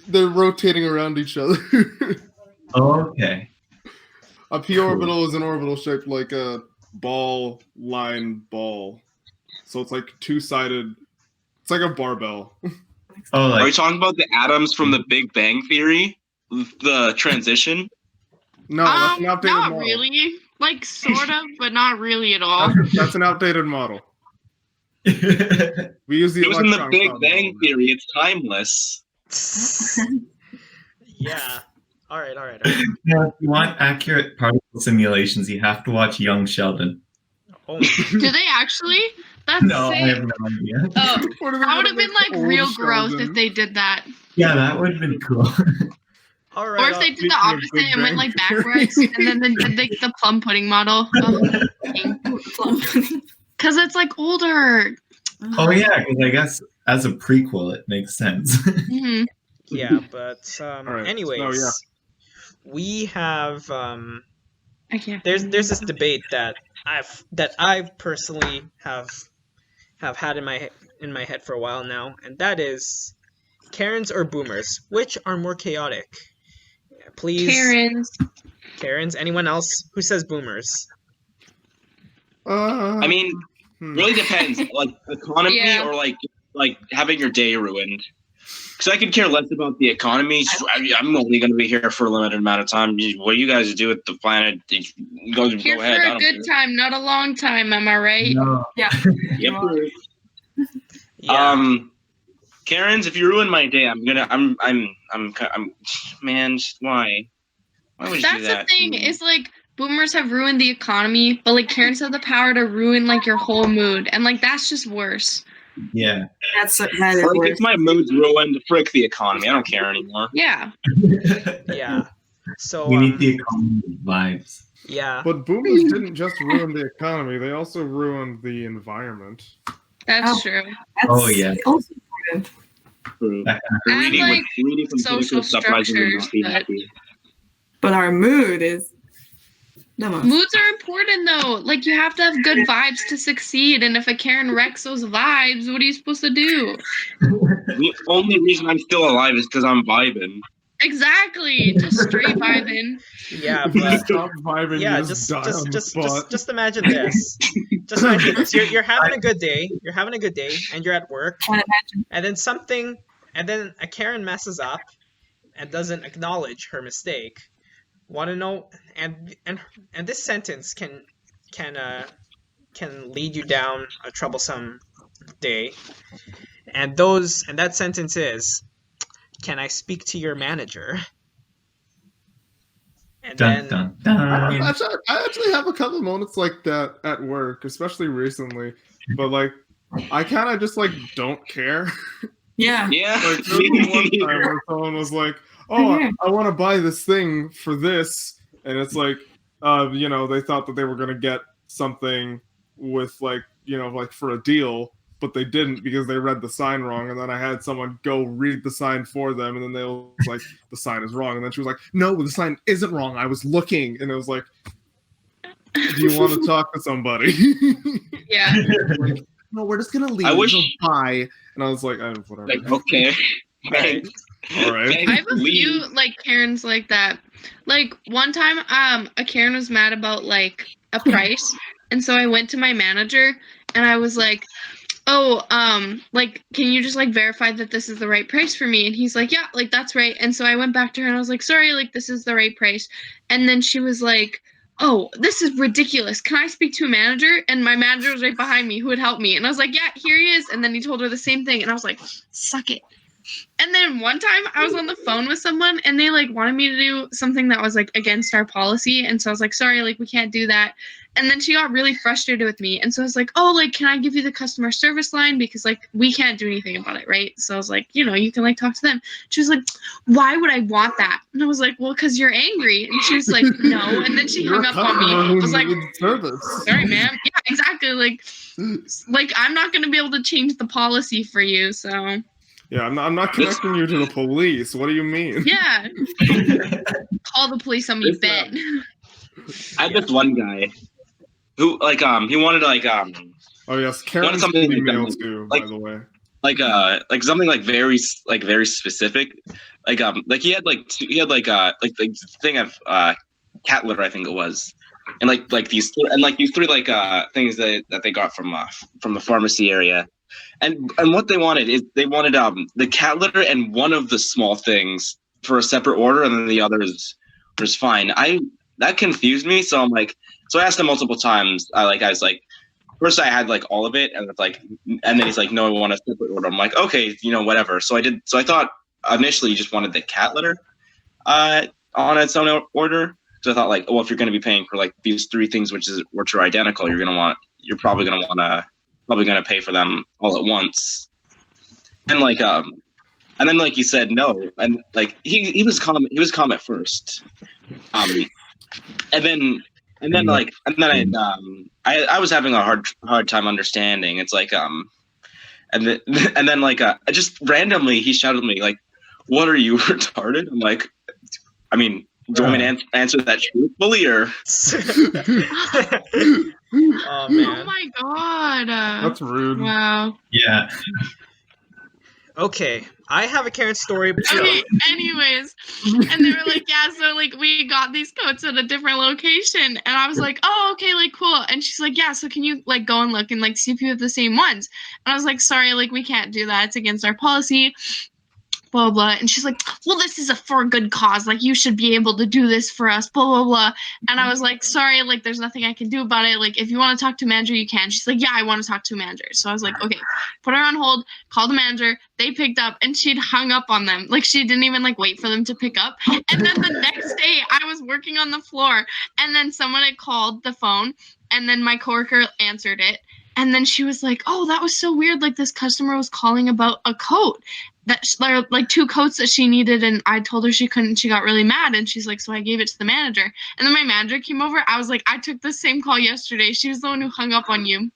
they're rotating around each other. Okay. A p orbital is an orbital shaped like a ball. So it's like two-sided. It's like a barbell. Oh, Are you like talking about the atoms from the Big Bang Theory? The transition? No, that's an outdated not model. really. Like sort of, but not really at all. That's an outdated model. We use the It was in the electron Big cloud Bang model. Theory. It's timeless. Yeah. All right. Yeah, if you want accurate particle simulations, you have to watch Young Sheldon. Oh, Do they actually? That's No, I sick. have no idea. Oh, What are they that would gonna have been make like old real gross Sheldon? if they did that. Yeah, that would have been cool. all right. Or if they did Speaking the of opposite Big and went Bang like Theory. backwards, and then they did the plum pudding model. Because it's like older. Oh yeah, because I guess as a prequel, it makes sense. Mhm. yeah, but right. anyways, So, yeah. we have I can't. there's this debate that I personally have had in my head for a while now, and that is Karens or boomers, which are more chaotic? Please, Karens. Anyone else who says boomers? I mean, really depends. Like economy Yeah. or like having your day ruined. Because I could care less about the economy. I'm only going to be here for a limited amount of time. What you guys do with the planet, go Here ahead. for I a don't good care. time, not a long time. Am I right? No. Yep. Yeah. Karens, if you ruin my day, I'm man, why? Why would you That's do that? the thing. Is like boomers have ruined the economy, but like Karens have the power to ruin like your whole mood, and like that's just worse. Yeah. That is Like, worse. if my mood's ruined, frick the economy. I don't care anymore. Yeah. Yeah. So We need the economy vibes. yeah. But boomers didn't just ruin the economy; they also ruined the environment. That's true. Oh, yeah. Also important. True. That And, like, Reading from social political stuff rising would structures, not be but- happy. But our mood is the most. Moods are important though. Like you have to have good vibes to succeed. And if a Karen wrecks those vibes, what are you supposed to do? The only reason I'm still alive is because I'm vibing. Exactly. Just straight vibing. Yeah, If you but stop vibing, yeah, you just die on the spot. just imagine this. Just imagine this. You're having a good day. You're having a good day, and you're at work, Can't imagine. and then a Karen messes up, and doesn't acknowledge her mistake. Want to know? And this sentence can lead you down a troublesome day. And that sentence is, "Can I speak to your manager?" And Dun, then dun, I dun. actually have a couple of moments like that at work, especially recently. But like, I kind of just like don't care. Yeah. Yeah. Like there was one time where someone was like, "Oh, I want to buy this thing for this," and it's like, you know, they thought that they were gonna get something with like, you know, like for a deal, but they didn't because they read the sign wrong. And then I had someone go read the sign for them, and then they was like, "The sign is wrong," and then she was like, "No, the sign isn't wrong. I was looking," and it was like, "Do you want to talk to somebody?" Yeah. Like, no, we're just gonna leave. I wish- Bye. And I was like, whatever. Like, okay. Thanks. All right. I have a Leave. few like Karens like that. Like one time, a Karen was mad about like a price, and so I went to my manager and I was like, "Oh, like, can you just like verify that this is the right price for me?" And he's like, "Yeah, like that's right." And so I went back to her and I was like, "Sorry, like this is the right price." And then she was like, "Oh, this is ridiculous. Can I speak to a manager?" And my manager was right behind me who would help me. And I was like, "Yeah, here he is." And then he told her the same thing. And I was like, "Suck it." And then one time I was on the phone with someone and they like wanted me to do something that was like against our policy. And so I was like, "Sorry, like we can't do that." And then she got really frustrated with me. And so I was like, "Oh, like, can I give you the customer service line? Because like we can't do anything about it, right?" So I was like, "You know, you can like talk to them." She was like, "Why would I want that?" And I was like, "Well, because you're angry." And she was like, "No." And then she You're hung a up on me. customer I who was like, needs service. "Sorry, ma'am." Yeah, exactly. Like I'm not gonna be able to change the policy for you. So Yeah, I'm not connecting you to the police. What do you mean? yeah, call the police on me, This, bet. I had this one guy who, like, he wanted to, like, Oh yes, Karen's something like email that, too, like- by the way. like something like very specific, like he had like thing of cat litter, I think it was, and like these three like things that they got from the pharmacy area, and what they wanted is they wanted the cat litter and one of the small things for a separate order, and then the others was fine. That confused me, so I'm like, so I asked him multiple times. I was like. First, I had like all of it, and it's like, and then he's like, "No, I want a separate order." I'm like, "Okay, you know, whatever." So I did. So I thought initially you just wanted the cat litter on its own order. So I thought like, well, if you're going to be paying for like these three things, which are identical, you're probably going to pay for them all at once. And like, and then like you said no, and like he was calm. He was calm at first, and then I was having a hard time understanding. It's like and then like just randomly he shouted at me like, "What, are you retarded?" I'm like, I mean, do you want me to answer that truthfully or? Oh man. Oh my god. That's rude. Wow. Yeah. Okay, I have a Karen story. Okay, anyways, and they were like, "Yeah, so like we got these coats at a different location," and I was like, "Oh, okay, like cool." And she's like, "Yeah, so can you like go and look and like see if you have the same ones?" And I was like, "Sorry, like we can't do that. It's against our policy." Blah, blah. And she's like, "Well, this is for a good cause. Like, you should be able to do this for us, blah, blah, blah." And I was like, "Sorry, like, there's nothing I can do about it. Like, if you want to talk to a manager, you can." She's like, "Yeah, I want to talk to a manager." So I was like, "Okay," put her on hold, called the manager. They picked up and she'd hung up on them. Like, she didn't even like wait for them to pick up. And then the next day I was working on the floor and then someone had called the phone and then my coworker answered it. And then she was like, "Oh, that was so weird. Like, this customer was calling about a coat that like 2 coats that she needed, and I told her she couldn't. She got really mad, and she's like, so I gave it to the manager. And then my manager came over. I was like, I took the same call yesterday. She was the one who hung up on you.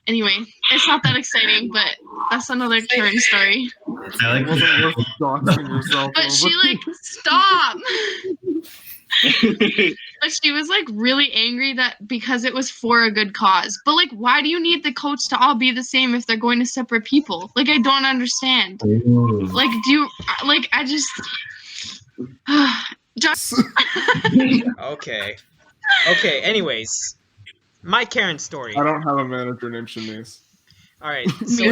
Anyway, it's not that exciting, but that's another Karen story. I like Wasn't worth doxing yourself But over. she like, stop. But she was like really angry that because it was for a good cause. But like, why do you need the coats to all be the same if they're going to separate people? Like, I don't understand. Ooh. Like, I just just Okay. Okay, anyways. My Karen story. I don't have a manager named Shanice. Alright, so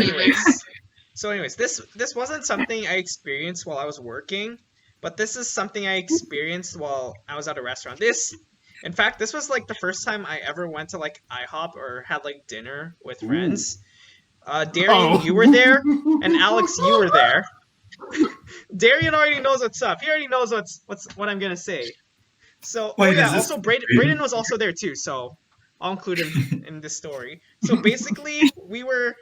anyways, this wasn't something I experienced while I was working, but this is something I experienced while I was at a restaurant. In fact, this was like the first time I ever went to like IHOP or had like dinner with friends. Darian, you were there, and Alex, you were there. Darian already knows what's up. He already knows what I'm gonna say. So, Wait, yeah, is this also Brayden was also there too, so I'll include him in this story. So basically, we were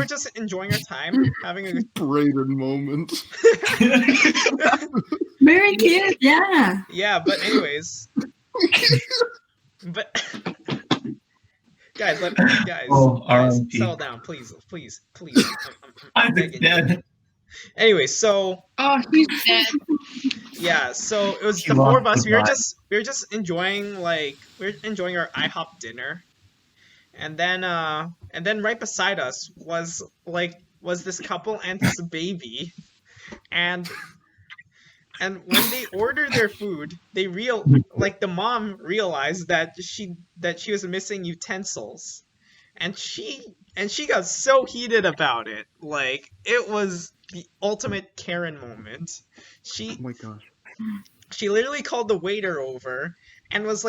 just enjoying our time, having a Brayden moment. Very cute. Yeah. yeah. But anyways, but guys, R.I.P. settle down, please. I'm begging you. dead. Anyway, so oh, he's dead. yeah, so it was She the 4 of lost us. the We were vibe. just enjoying our IHOP dinner, and then right beside us was this couple and this baby, and when they ordered their food, the mom realized that she was missing utensils, and she got so heated about it. Like, it was the ultimate Karen moment. Oh my gosh. She literally called the waiter over and was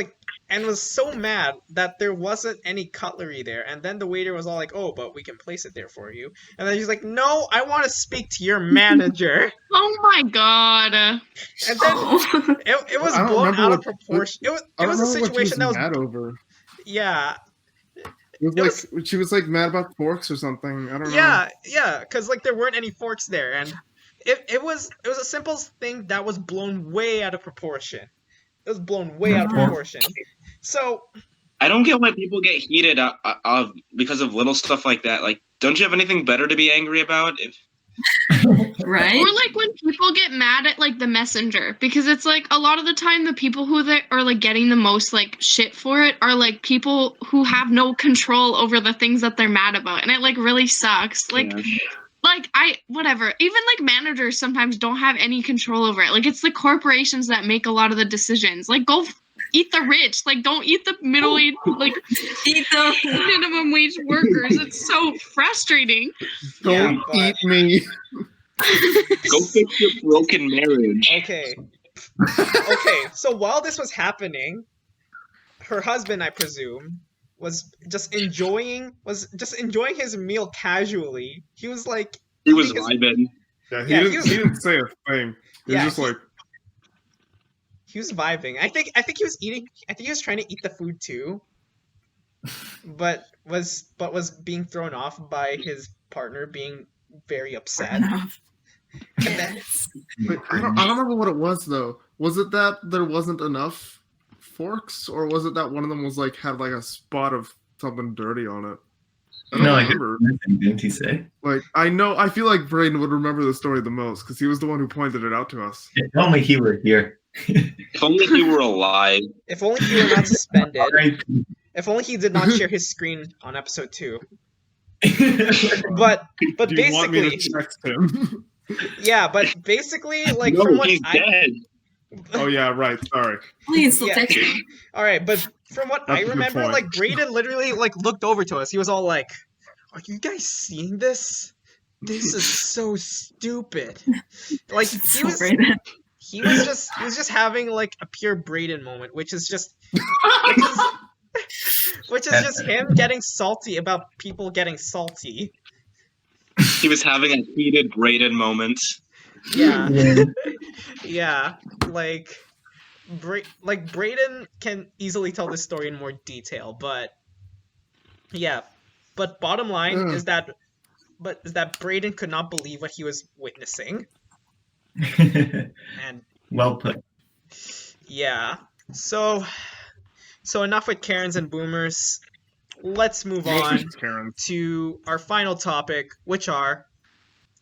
so mad that there wasn't any cutlery there. And then the waiter was all like, "Oh, but we can place it there for you." And then she's like, "No, I want to speak to your manager." Oh my god. And then it was blown out of proportion. It was a situation that was mad over. yeah. She was like mad about forks or something. I don't know. Yeah, because like there weren't any forks there, and it was a simple thing that was blown way out of proportion. It was blown way out of proportion. So I don't get why people get heated because of little stuff like that. Like, don't you have anything better to be angry about? Right? Or like when people get mad at like the messenger, because it's like a lot of the time the people who are like getting the most like shit for it are like people who have no control over the things that they're mad about, and it like really sucks. Like whatever. Even like managers sometimes don't have any control over it. Like, it's the corporations that make a lot of the decisions. Like, go eat the rich. Like, don't eat the middle age, like Eat the minimum wage workers. It's so frustrating. Don't eat me. Go fix your broken marriage. okay. So while this was happening, her husband, I presume, was just enjoying his meal casually. He was like, He was vibing. Yeah, he didn't say a thing. He was just like, he was vibing. I think he was eating. I think he was trying to eat the food too, but was being thrown off by his partner being very upset. And then, Wait, I don't remember what it was though. Was it that there wasn't enough forks, or was it that one of them was like had like a spot of something dirty on it? I don't remember. Didn't he say? Like, I feel like Brayden would remember the story the most because he was the one who pointed it out to us. If only he were here. If only he were alive. if only he were not suspended. R.I.P. If only he did not share his screen on episode 2. But Do you want me basically, to text him? yeah. But basically, like No, from what he's dead. Oh yeah, right. Sorry. Please, still Yeah. text me. All right, but from what That's I a good remember, point. like Brayden literally like looked over to us. He was all like, "Are you guys seeing this? This is so stupid." Like he was just having like a pure Brayden moment, which is just him getting salty about people getting salty. He was having a heated Brayden moment. Yeah. Yeah, like Brayden can easily tell this story in more detail, but yeah. But bottom line is that Brayden could not believe what he was witnessing, and Well put. yeah. So enough with Karens and boomers. Let's move on Karen. to our final topic, which are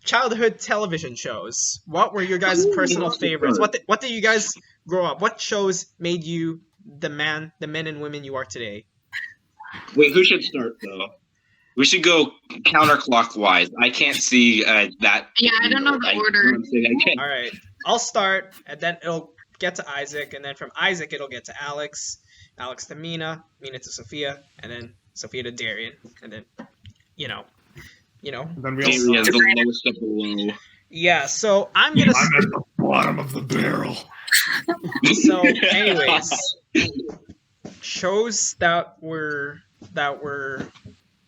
childhood television shows. What were your guys' personal favorites? What did you guys grow up? What shows made you the men and women you are today? Wait, who should start though? We should go counterclockwise. I can't see that. Yeah, I don't know the order. All right, I'll start, and then it'll get to Isaac, and then from Isaac it'll get to Alex, Alex to Mina, Mina to Sophia, and then Sophia to Darian, and then you know. Then we Darian, also. the lowest of the low. Yeah, so I'm gonna. I'm at the bottom of the barrel. So, anyways, shows that were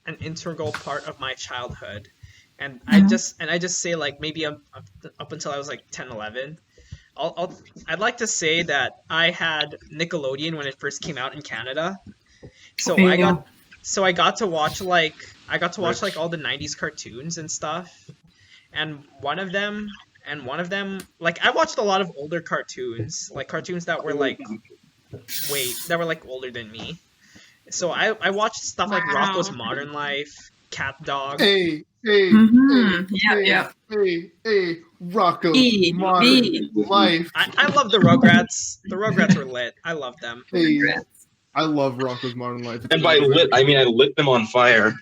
an integral part of my childhood, and I just say like maybe up until I was like 10, 11. I'd like to say that I had Nickelodeon when it first came out in Canada, so I got to watch like all the 90s cartoons and stuff, and one of them like I watched a lot of older cartoons, like cartoons that were like older than me. So I watched stuff like Rocko's Modern Life, Cat Dog. Hey, Rocco, E, Modern B. Life. I love the Rugrats. The Rugrats were lit. I love them. Hey, I love Rocco's Modern Life. And by lit, I mean I lit them on fire.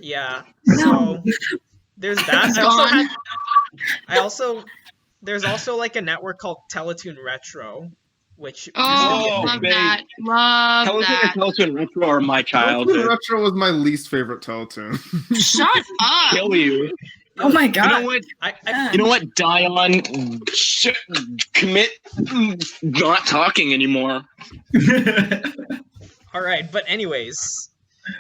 Yeah. So there's that. There's also like a network called Teletoon Retro, which love babe. that. Love Teletoon that. and Teletoon Retro are my Teletoon childhood. Retro was my least favorite Teletoon. Shut up. Kill you. Oh my You god. know what? You know what? Dion, commit not talking anymore. All right, but anyways,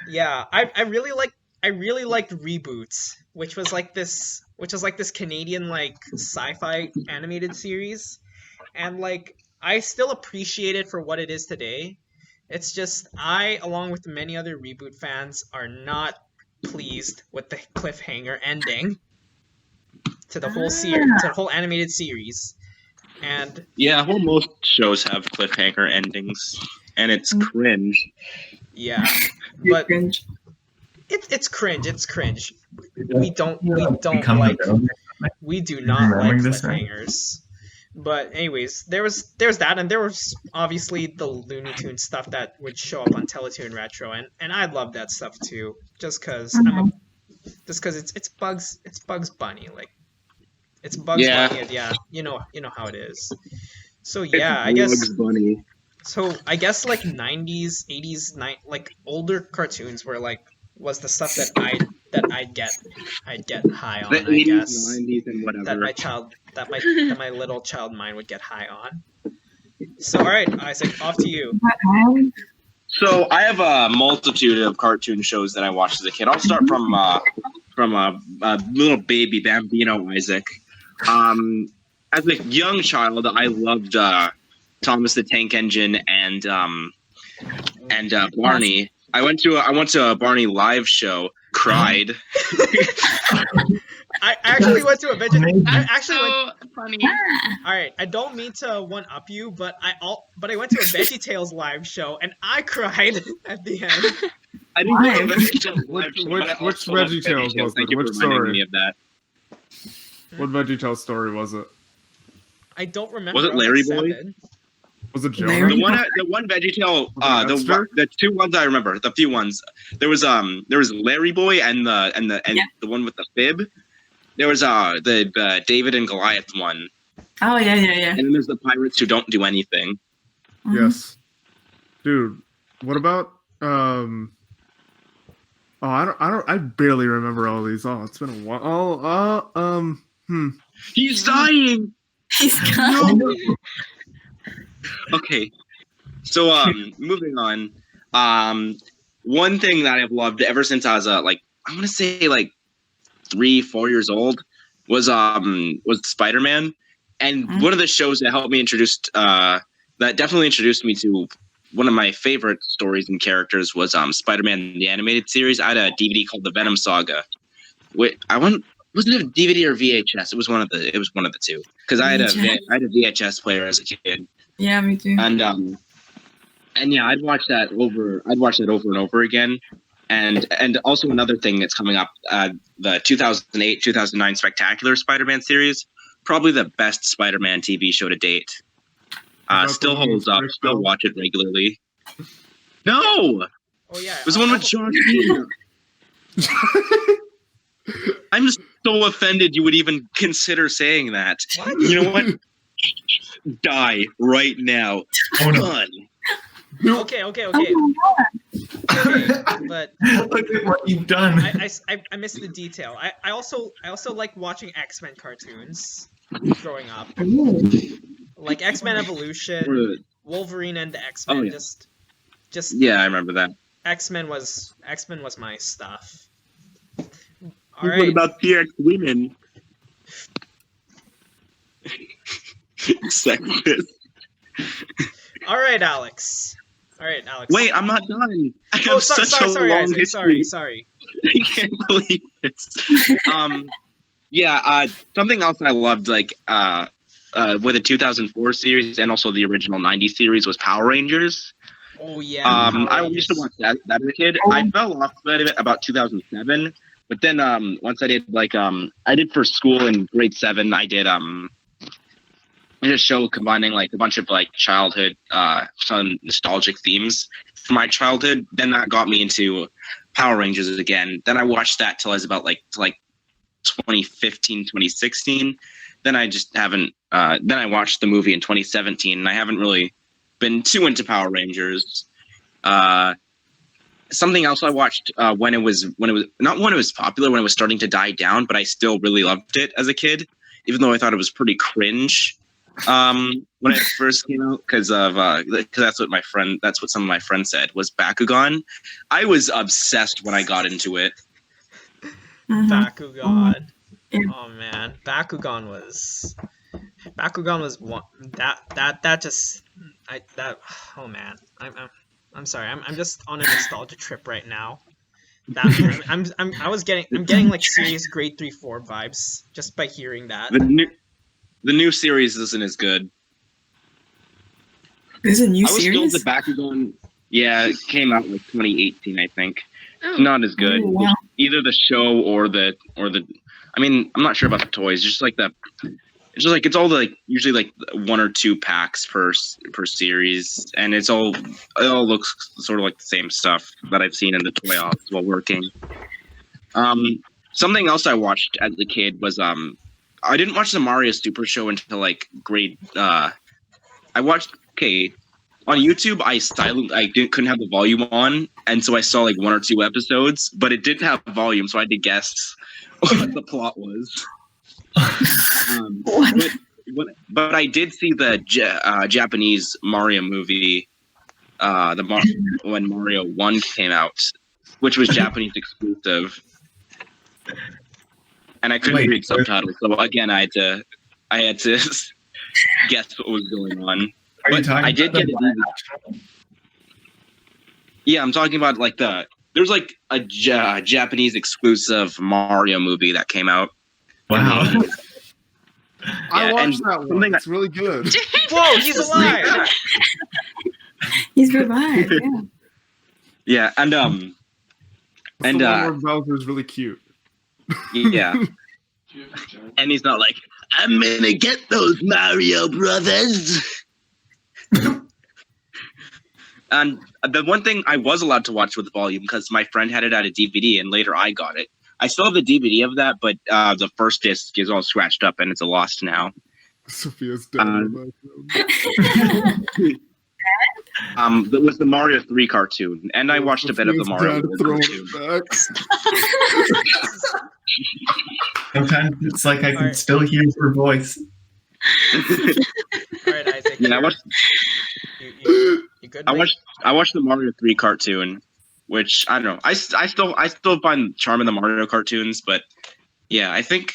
yeah, I really liked Reboots, which was like this Canadian like sci-fi animated series, and like I still appreciate it for what it is today. It's just I, along with many other Reboot fans, are not pleased with the cliffhanger ending to the whole series, to the whole animated series. And Yeah, well, most shows have cliffhanger endings, and it's cringe. yeah, but Cringe. it's cringe. It's cringe. We do not like Remembering this, right? cliffhangers. But anyways, there's that, and there was obviously the Looney Tunes stuff that would show up on Teletoon Retro, and I love that stuff too, just because it's Bugs Bunny, like it's Bugs Bunny, and yeah, you know how it is. So yeah, I guess Bunny. so. I guess like 90s, 80s, like older cartoons was the stuff that I'd get high on. The I 80s, guess 90s, and whatever. that my little child mind would get high on. So all right, Isaac, off to you. So I have a multitude of cartoon shows that I watched as a kid. I'll start from a little baby Bambino Isaac. As a young child, I loved Thomas the Tank Engine and Barney. I went to a Barney live show. Cried. I actually went to a Funny. All right, I don't mean to one up you, but I went to a VeggieTales live show and I cried at the end. I didn't go to a VeggieTales live show, but I Which also love VeggieTales was Thank it? you for Which reminding story? me of that. What VeggieTales story was it? I don't remember. Was it I like Larry Boy? 7. Was it Joe? Larry? The one VeggieTale, Was it Esther? the two ones I remember, the few ones. There was Larry Boy and the one with the fib. There was the David and Goliath one, Oh yeah. and then there's the pirates who don't do anything. Yes. Dude, what about I barely remember all these. Oh, it's been a while. He's dying. He's gone. Okay, so moving on. One thing that I've loved ever since I was I want to say 3-4 years old was Spider-Man, and one of the shows that helped me introduce that that definitely introduced me to one of my favorite stories and characters was Spider-Man the animated series. I had a DVD called The Venom Saga. Wait, was it a DVD or VHS? It was one of the two. Because I had a VHS player as a kid. Yeah, me too. And yeah, I'd watch that over and over again. And also another thing that's coming up, the 2008-2009 Spectacular Spider-Man series, probably the best Spider-Man TV show to date. Still holds up. Still watch it regularly. No. Oh yeah. It was the one with John Cena. I'm so offended you would even consider saying that. What? You know what? Die right now. Oh, no. Done. Okay. Oh my god. Okay, but Look at what you've done. I missed the detail. I also like watching X-Men cartoons growing up. Like X-Men Evolution, Wolverine and the X-Men. Oh, yeah. Just Yeah, I remember that. X-Men was my stuff. All What right. about PX women? Sexist. All right, Alex. Wait, I'm not done. I have such a sorry, long Isaac. history. Sorry. I can't believe this. Something else I loved, like with the 2004 series and also the original 90s series, was Power Rangers. Oh yeah. I used to watch that as a kid. I fell off of it about 2007, but then once I did I did for school in grade 7. I did a show combining like a bunch of like childhood some nostalgic themes from my childhood. Then that got me into Power Rangers again. Then I watched that till I was about like 2015, 2016. Then I just haven't. Then I watched the movie in 2017, and I haven't really been too into Power Rangers. Something else I watched when it was not when it was popular, when it was starting to die down, but I still really loved it as a kid, even though I thought it was pretty cringe when it first came out, because that's what some of my friends said was Bakugan. I was obsessed when I got into it. Bakugan. Yeah. Oh man, Bakugan was one that just oh man, I'm sorry, I'm just on a nostalgia trip right now. I'm getting like serious grade 3-4 vibes just by hearing that. The new series isn't as good. There's a new I was series? still the Bakugan. Yeah, it came out like 2018, I think. Oh. It's not as good. Oh, wow. Either the show or the. I mean, I'm not sure about the toys. It's just it's all usually like 1 or 2 packs per series, and it all looks sort of like the same stuff that I've seen in the toy office while working. Something else I watched as a kid was I didn't watch the Mario Super Show until like grade. I watched on YouTube. I couldn't have the volume on, and so I saw like 1 or 2 episodes, but it didn't have volume, so I had to guess what the plot was. But I did see the Japanese Mario movie, when Mario 1 came out, which was Japanese exclusive. And I couldn't read subtitles, so again, I had to guess what was going on. But I did get it. Yeah, I'm talking about like there's like a Japanese exclusive Mario movie that came out. Wow. I watched that one. something It's really good. Whoa, he's alive! He's revived, yeah. Yeah, and It's and the one where Bowser's really cute. yeah, and he's not like, I'm gonna get those Mario brothers. And the one thing I was allowed to watch with volume, because my friend had it at a DVD, and later I got it. I still have the DVD of that, but the first disc is all scratched up and it's a lost now. Sophia's dead. That was the Mario 3 cartoon, and I watched a bit of the Mario 4 cartoon. Sometimes it's like I can still hear her voice. All right, Isaac. Yeah, You good? I mate? watched the Mario 3 cartoon, which I don't know. I still find charm in the Mario cartoons, but yeah, I think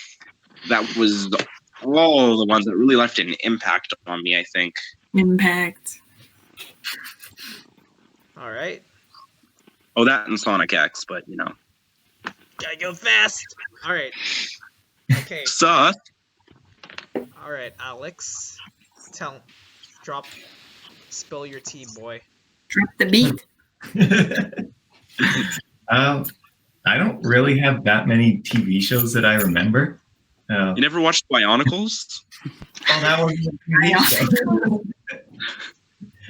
that was all the ones that really left an impact on me. I think Impact. All right. Oh, that and Sonic X, but you know. Gotta go fast. All right. Okay. Sus. All right, Alex. Spill your tea, boy. Drop the beat. I don't really have that many TV shows that I remember. You never watched Bionicles? Oh, that was a TV show.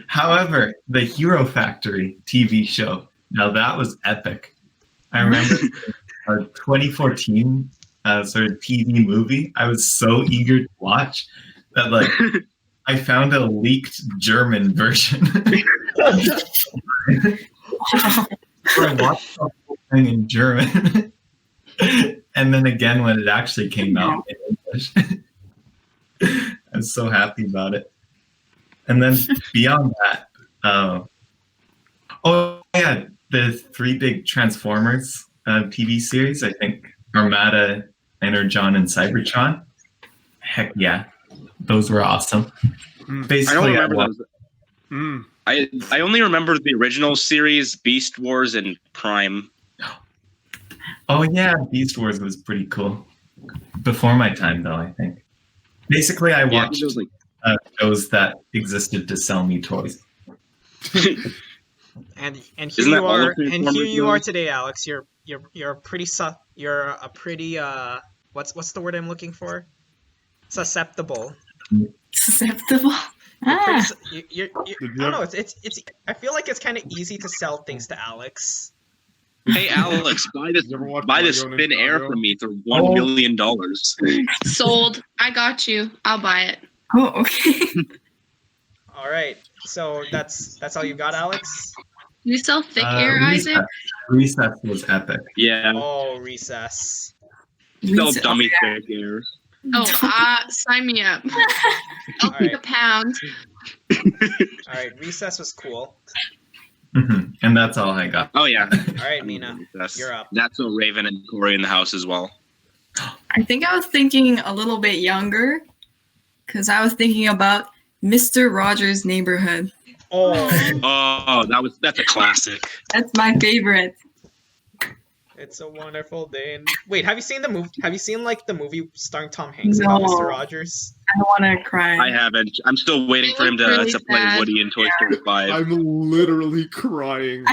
However, the Hero Factory TV show, now that was epic. I remember our 2014 sort of TV movie. I was so eager to watch that, like, I found a leaked German version. Where I watched the whole thing in German. And then again when it actually came out in English. I was so happy about it. And then beyond that, the 3 big Transformers TV series, I think Armada, Energon, and Cybertron. Heck yeah, those were awesome. Basically, I don't remember those. I only remember the original series, Beast Wars and Prime. Oh yeah, Beast Wars was pretty cool. Before my time, though, I think. Basically, I watched shows that existed to sell me toys. And here Isn't you that all are, of the and here you are Transformers today, Alex. You're a pretty what's the word I'm looking for? Susceptible. Susceptible. I don't know. It's. I feel like it's kind of easy to sell things to Alex. Hey Alex, buy this thin air from me for $1 million. Sold. I got you. I'll buy it. Oh, okay. All right. So that's all you got, Alex? You sell thick air, Isaac? Recess was epic. Yeah. Oh, Recess. Still dummy thick air. Oh, sign me up. I'll take a pound. All right, Recess was cool. Mm-hmm. And that's all I got. Oh yeah. All right, Mina, you're up. That's a Raven and Corey in the house as well. I think I was thinking a little bit younger, because I was thinking about Mr. Rogers' Neighborhood. Oh, that's a classic. That's my favorite. It's a wonderful day. Wait, have you seen the movie? Have you seen like the movie starring Tom Hanks about Mr. Rogers? I don't want to cry. I haven't. I'm still waiting for him to play Woody in Toy Story 5. I'm literally crying.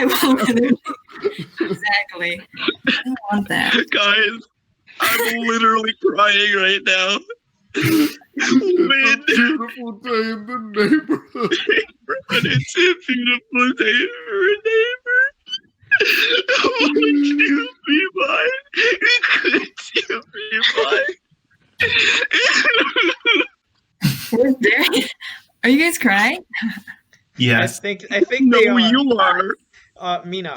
Exactly. I don't want that. Guys, I'm literally crying right now. It's a beautiful day in the neighborhood. It's a beautiful day for a neighbor. Would you be mine? Could you be mine? Are you guys crying? Yes. I think they are. You are. Mina,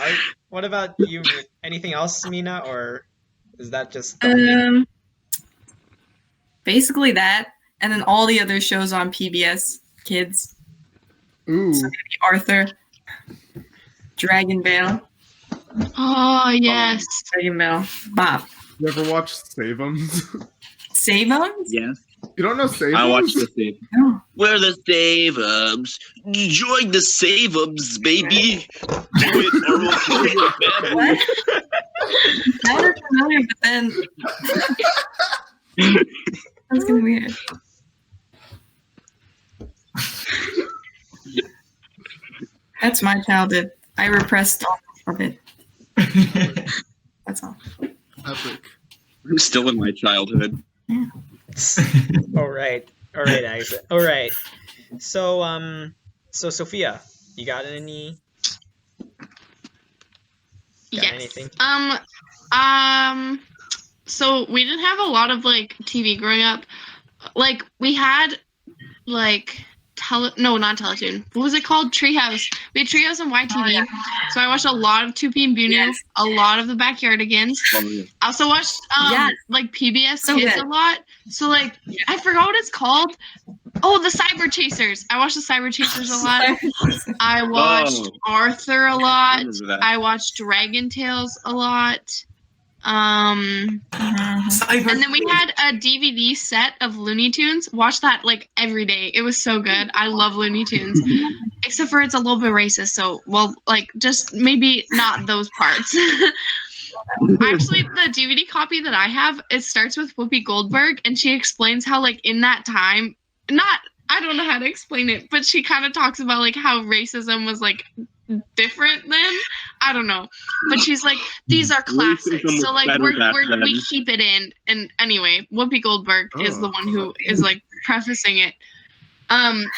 what about you? Anything else, Mina, or is that just basically that, and then all the other shows on PBS Kids. Ooh. So maybe Arthur, Dragon Bell. Oh yes, Dragon Bell. Bob. You ever watched Save 'Ems? Save 'Ems? Yes. You don't know Save 'Ems? I watched the Save. No. We're the Save-Ums. Join the Save-Ums, baby. Do it or we'll kill your family. Sounded familiar, but then that's kind of weird. That's my childhood. I repressed all of it. That's all. Epic. I'm still in my childhood. Yeah. all right, Isaac. All right. So Sophia, you got any? Yes. Anything? So we didn't have a lot of like TV growing up. Like we had like not Teletoon. What was it called? Treehouse. We had Treehouse on YTV. Oh, yeah. So I watched a lot of 2P and Bunu, yes. A lot of the Backyardigans. I also watched like PBS Kids a lot. So like I forgot what it's called. Oh, the Cyber Chasers. I watched the Cyber Chasers a lot. I watched Arthur a lot. I watched Dragon Tales a lot. Cyber. And then we had a DVD set of Looney Tunes. Watch that like every day. It was so good. I love Looney Tunes. Except for it's a little bit racist, so well, like just maybe not those parts. Actually, the DVD copy that I have, it starts with Whoopi Goldberg, and she explains how like in that time, I don't know how to explain it, but she kind of talks about like how racism was like different then. I don't know, but she's like, these are classics, Racism so was like better back then. we keep it in. And anyway, Whoopi Goldberg is the one who is like prefacing it.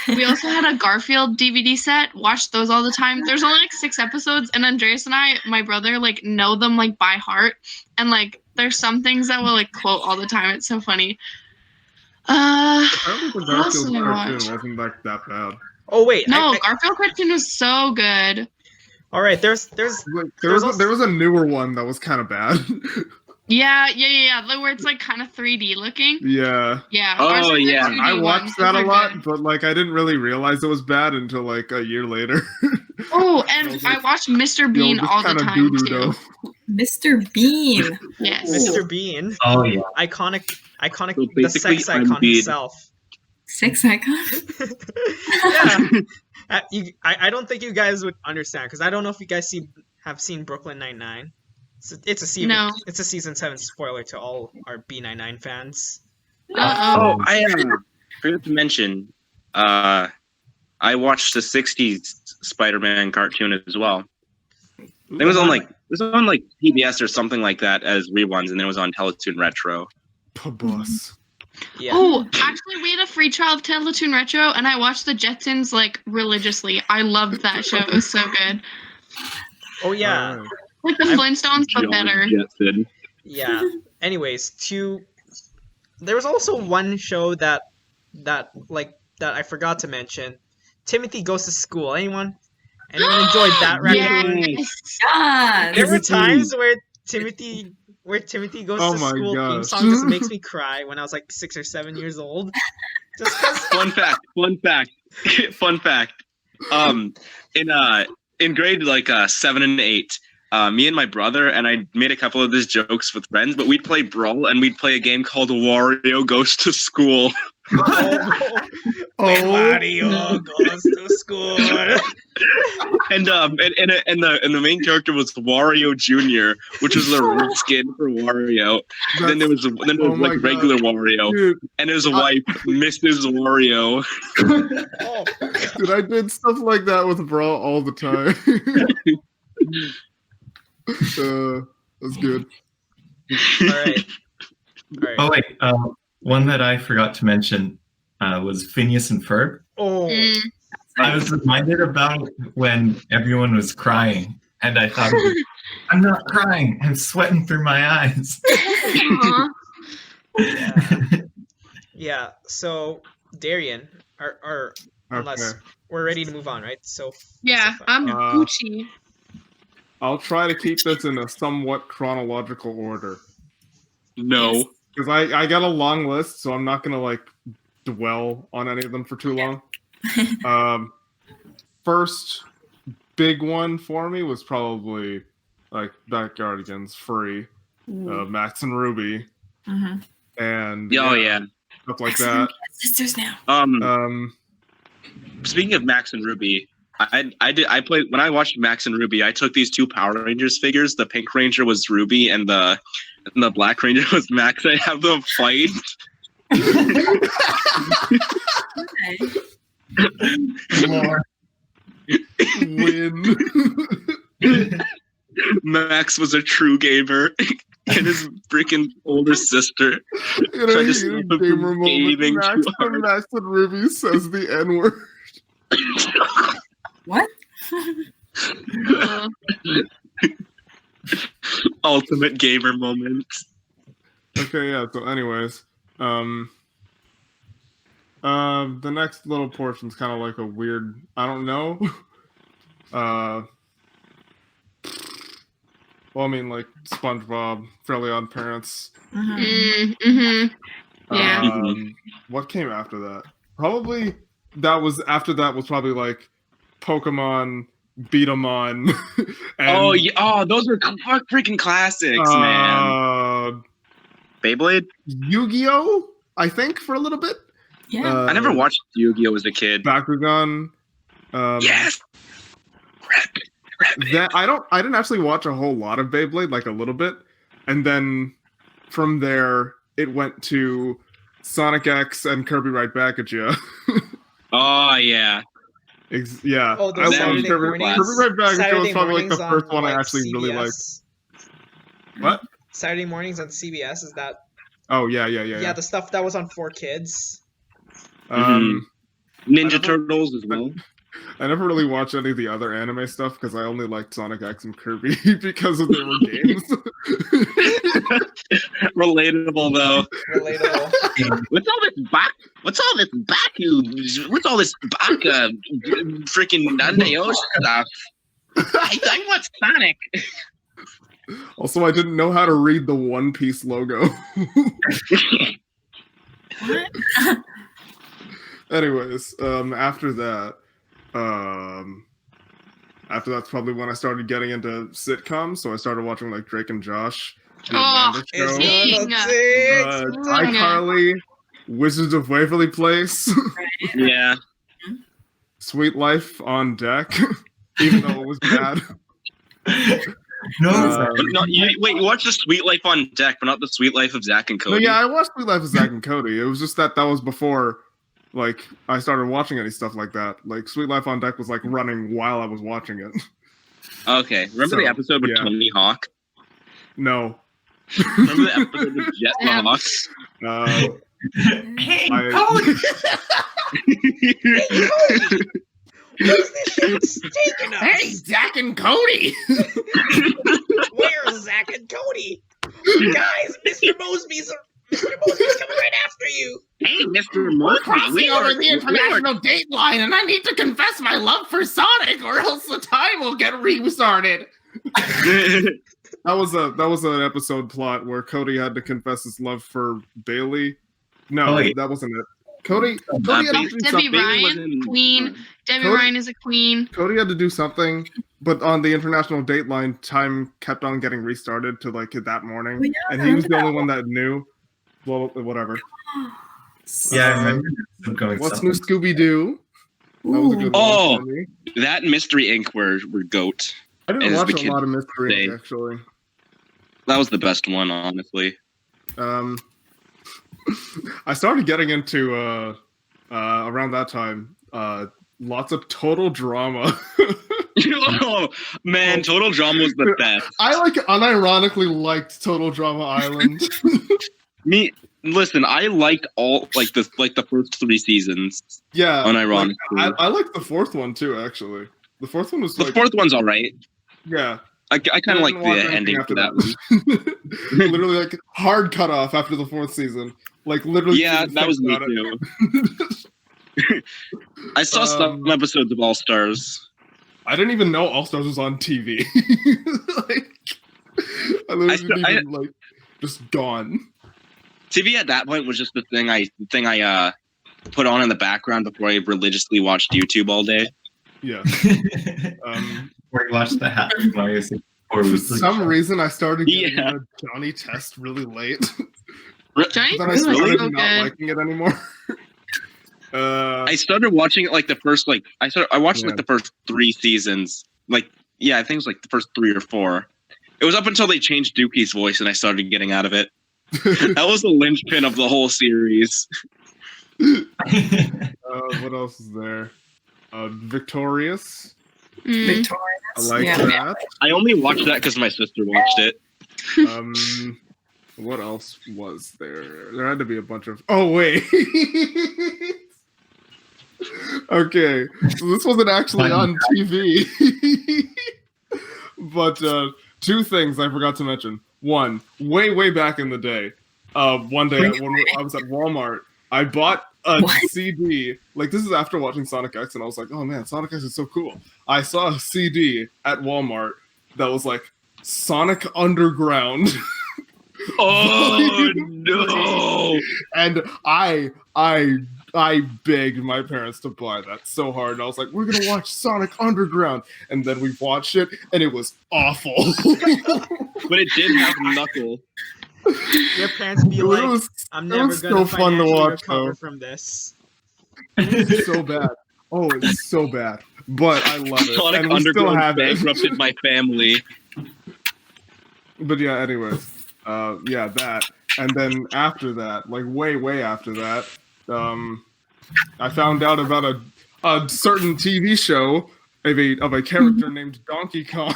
We also had a Garfield DVD set. Watched those all the time. There's only like 6 episodes, and Andreas and I, my brother, like know them like by heart. And like there's some things that we'll like quote all the time. It's so funny. I don't think the What else Garfield did I cartoon watch? wasn't like that bad. Oh wait, No, Garfield cartoon was so good. all right. There's Like, There's there was a newer one that was kind of bad. Yeah, like, where it's like kind of 3D looking. Yeah. Yeah. Oh, ours are the yeah. 2D I watched ones. that Those a are lot, good. but like I didn't really realize it was bad until like a year later. Oh, and I watched Mr. Bean this all the kinda time doo-doo, too. though. Mr. Bean. Yes. Mr. Bean, Oh yeah. iconic, So the basically, sex I'm icon Bean. himself. Sex icon. Yeah. I don't think you guys would understand because I don't know if you guys have seen Brooklyn Nine-Nine. It's a season. No. It's a season 7 spoiler to all our B99 fans. Uh-oh. Oh, I forgot to mention. I watched the '60s Spider-Man cartoon as well. It was on like PBS or something like that as reruns, and then it was on Teletoon Retro. Boss. Yeah. Oh, actually, we had a free trial of Teletoon Retro, and I watched the Jetsons like religiously. I loved that show. It was so good. Oh yeah. Alright. Like the Flintstones, but better. Jetson. Yeah. Anyways, there was also one show that I forgot to mention. Timothy Goes to School. Anyone enjoyed that record? Yes. God. There were times where Timothy Goes Oh to my School theme gosh. song just makes me cry when I was like 6 or 7 years old. Just because. Fun fact. In grade like 7 and 8, me and my brother and I made a couple of these jokes with friends, but we'd play Brawl and we'd play a game called Wario Goes to School. Mario goes to school. And the main character was Wario Jr., which was the red skin for Wario. Then there was Oh my like God. regular Wario, Dude, and his wife, Mrs. Wario. Oh, dude, I did stuff like that with Brawl all the time. That's good. all right. Oh wait. One that I forgot to mention was Phineas and Ferb. Oh. Mm. I was reminded about when everyone was crying, and I thought, I'm not crying. I'm sweating through my eyes. Aw. Yeah. So Darian, or unless Okay. we're ready to move on, right? So Yeah, I'm Gucci. I'll try to keep this in a somewhat chronological order. No. Because I got a long list, so I'm not going to like dwell on any of them for too long. First big one for me was probably like Backyardigans Free, Max and Ruby, and Oh yeah. stuff like that. Sisters now. Speaking of Max and Ruby, I played when I watched Max and Ruby. I took these 2 Power Rangers figures. The Pink Ranger was Ruby, and the Black Ranger was Max. I have them fight. Lord. Win. Max was a true gamer, and his freaking older sister. In So I a just huge love gamer gaming moment, too hard. Max and Ruby says the N-word. What? Ultimate gamer moment. Okay, yeah, so anyways. The next little portion's kind of like a weird, I don't know. Well, I mean, like SpongeBob, Fairly Odd Parents. Yeah. What came after that? Probably after that was probably like Pokemon Beat 'em on. Oh yeah, those were freaking classics, man. Beyblade. Yu-Gi-Oh, I think, for a little bit. Yeah. I never watched Yu-Gi-Oh as a kid. Bakugan. Yes. That I didn't actually watch a whole lot of Beyblade, like a little bit, and then from there it went to Sonic X and Kirby Right Back at You. Oh yeah. Yeah. Oh, I those love Saturday Kirby mornings. Right Back at You was Saturday probably like the mornings first on, one I like, actually really liked. CBS. What? Saturday mornings on CBS, is that? Oh yeah. Yeah, the stuff that was on 4Kids. Ninja Turtles as well. I never really watched any of the other anime stuff because I only liked Sonic X and Kirby because of their games. Relatable though. Relatable. What's all this back? What's all this freaking Nandeo stuff? I want Sonic. Also, I didn't know how to read the One Piece logo. What? Anyways, after that's probably when I started getting into sitcoms. So I started watching like Drake and Josh, The Amanda Show, iCarly, Wizards of Waverly Place, Yeah. Sweet Life on Deck, even though it was bad. No, you watched The Sweet Life on Deck, but not The Sweet Life of Zach and Cody. No, yeah, I watched Sweet Life of Zach and Cody. It was just that was before, like, I started watching any stuff like that. Like, Sweet Life on Deck was like running while I was watching it. Okay, remember the episode with Tony Hawk? No. Remember the episode with Jet the Hawk? Hey, Cody! Hey, Zach and Cody! Where's Zach and Cody? Guys, Mr. Mosby's coming right after you. Hey, Mr. We're Murphy, crossing over the international date line, and I need to confess my love for Sonic, or else the time will get restarted. That was an episode plot where Cody had to confess his love for Bailey. No, that wasn't it. Cody had to do Debbie something. Ryan, queen. Debbie Ryan is a queen. Cody had to do something, but on the international date line, time kept on getting restarted to like that morning, and he was the only one that knew. Well, whatever. Yeah, I remember going. What's new, Scooby Doo? That was a good one for me. That and Mystery Inc. were GOAT. I didn't watch a lot of Mystery Inc. actually. That was the best one, honestly. I started getting into around that time lots of Total Drama. Oh man, Total Drama was the best. I unironically liked Total Drama Island. Listen, I liked all the first 3 seasons. Yeah, unironically. I liked the 4th one too. Actually, the 4th one was the 4th one's all right. Yeah. I kind of like the ending after for that one. Literally, like hard cut off after the 4th season. Like literally. Yeah, that was me too. I saw some episodes of All Stars. I didn't even know All Stars was on TV. I literally just gone. TV at that point was just the thing I put on in the background before I religiously watched YouTube all day. Yeah. Where you watched the Happy Mario. For some reason, I started getting the Johnny Test really late. Johnny Then I started not liking it anymore. I started watching it like the first I watched like the first 3 seasons. I think it was like the first 3 or 4. It was up until they changed Dookie's voice and I started getting out of it. That was the linchpin of the whole series. What else is there? Victorious. Victorious. I like that. I only watched that because my sister watched it. What else was there? There had to be a bunch of. Oh wait. Okay, so this wasn't actually on TV. But 2 things I forgot to mention. One, way back in the day, one day when I was at Walmart, I bought a CD. Like, this is after watching Sonic X, and I was like, oh man, Sonic X is so cool. I saw a CD at Walmart that was like Sonic Underground. Oh no! And I I begged my parents to buy that so hard. And I was like, we're gonna watch Sonic Underground, and then we watched it, and it was awful. But it did have Knuckle. Your parents be like, I'm never gonna financially recover from this. It was so bad. Oh, it's so bad. But I love it. Sonic and we still Underground have it. bankrupted my family. But yeah, anyways. Yeah, that. And then after that, like way after that, I found out about a certain TV show of a character named Donkey Kong.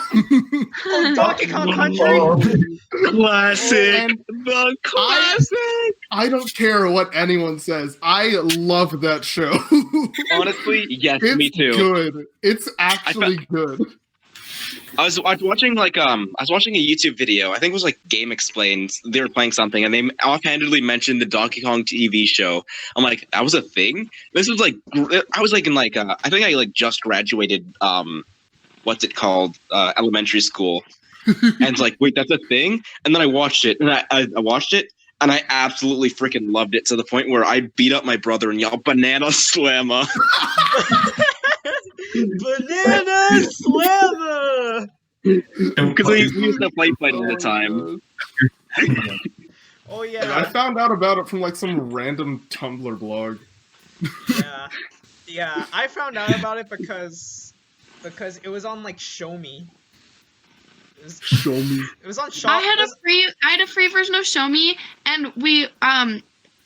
Oh, Donkey Kong Country! Classic! The classic! I don't care what anyone says. I love that show. Honestly, yes, It's me too. good. It's actually good. I was watching a YouTube video. I think it was like Game Explained. They were playing something, and they offhandedly mentioned the Donkey Kong TV show. I'm like, that was a thing. This was like, I was like in like, I think I like just graduated. What's it called? Elementary school. And it's like, wait, that's a thing. And then I watched it, and I watched it, and I absolutely freaking loved it to the point where I beat up my brother and yelled "Banana Slammer." Banana Slammer! Because we used to play fight at the time. Oh And yeah. I found out about it from like some random Tumblr blog. Yeah. I found out about it because it was on like Show Me. Show me. It was on Show. I had a free version of Show Me, and we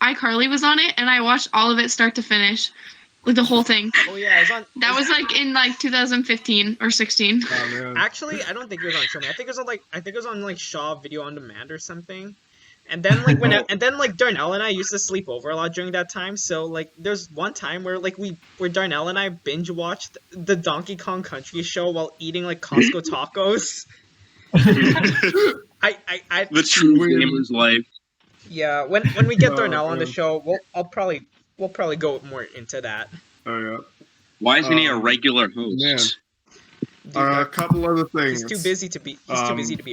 iCarly was on it, and I watched all of it start to finish. Like the whole thing. Oh yeah, it was on. That was like in like 2015 or 16. Oh, man. Actually, I don't think it was on Show Me. I think it was on like Shaw Video on Demand or something. And then like Darnell and I used to sleep over a lot during that time. So like there's one time where Darnell and I binge watched the Donkey Kong Country show while eating like Costco tacos. The true gamer's life. Yeah, when we get Darnell on the man. show, we'll probably go more into that. Oh yeah. Why isn't he a regular host? Man. Dude, A couple other things. he's too busy to be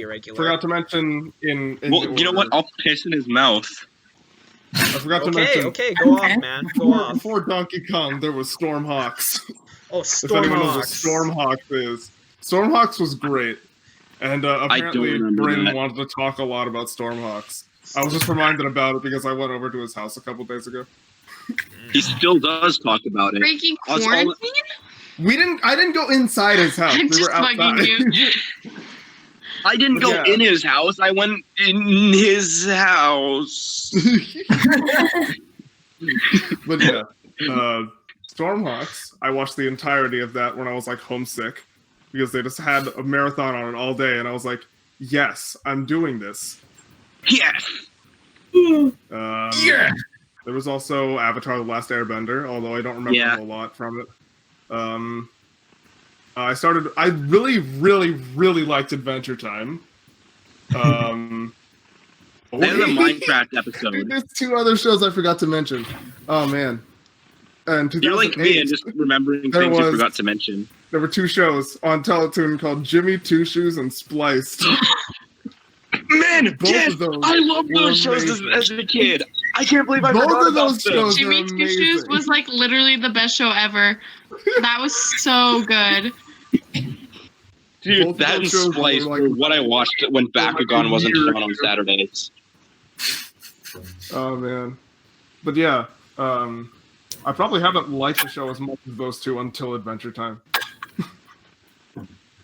a regular. Forgot to mention in Well, the you know what? order. I'll piss in his mouth. I forgot to mention. Okay, go off, man. Go off. Before Donkey Kong, there was Stormhawks. Oh, If anyone knows what Stormhawks. Stormhawks is, Stormhawks was great, and apparently remember Bryn that. wanted to talk a lot about Stormhawks. I was just reminded about it because I went over to his house a couple days ago. He still does talk about it. Breaking Us all- quarantine? I didn't go inside his house. I'm We were just bugging outside. you. I didn't go Yeah. in his house. I went in his house. But yeah, Stormhawks. I watched the entirety of that when I was like homesick because they just had a marathon on it all day, and I was like, "Yes, I'm doing this." Yes. Yeah. There was also Avatar: The Last Airbender, although I don't remember Yeah. a whole lot from it. I really liked Adventure Time. And the Minecraft episode. Dude, there's two other shows I forgot to mention. Oh man. And You're like me and 2008, just remembering There things you was- forgot to mention. there were two shows on Teletoon called Jimmy Two Shoes and Spliced. Man, Both yes, of those I love were those shows amazing. as a kid. I can't believe I Both forgot of about those them. shows Jimmy are Two Shoes amazing. was like literally the best show ever. That was so good. Dude, Both of that and those shows Splice were, were like, what I watched when Bakugan wasn't weird. on Saturdays. Oh man, but yeah, I probably haven't liked the show as much as those two until Adventure Time,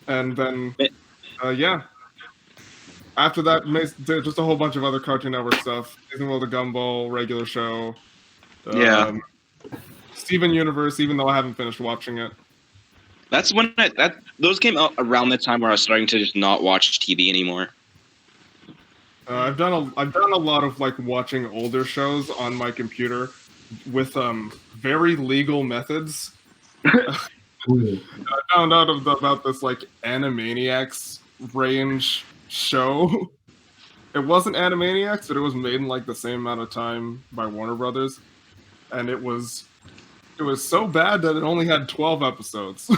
and then yeah, after that, just a whole bunch of other Cartoon Network stuff. Disney World of Gumball, regular show. Yeah. Steven Universe, even though I haven't finished watching it. That's when those came out around the time where I was starting to just not watch TV anymore. I've done a lot of like watching older shows on my computer with very legal methods. I found out about this like Animaniacs range show. It wasn't Animaniacs, but it was made in like the same amount of time by Warner Brothers, and it was so bad that it only had 12 episodes.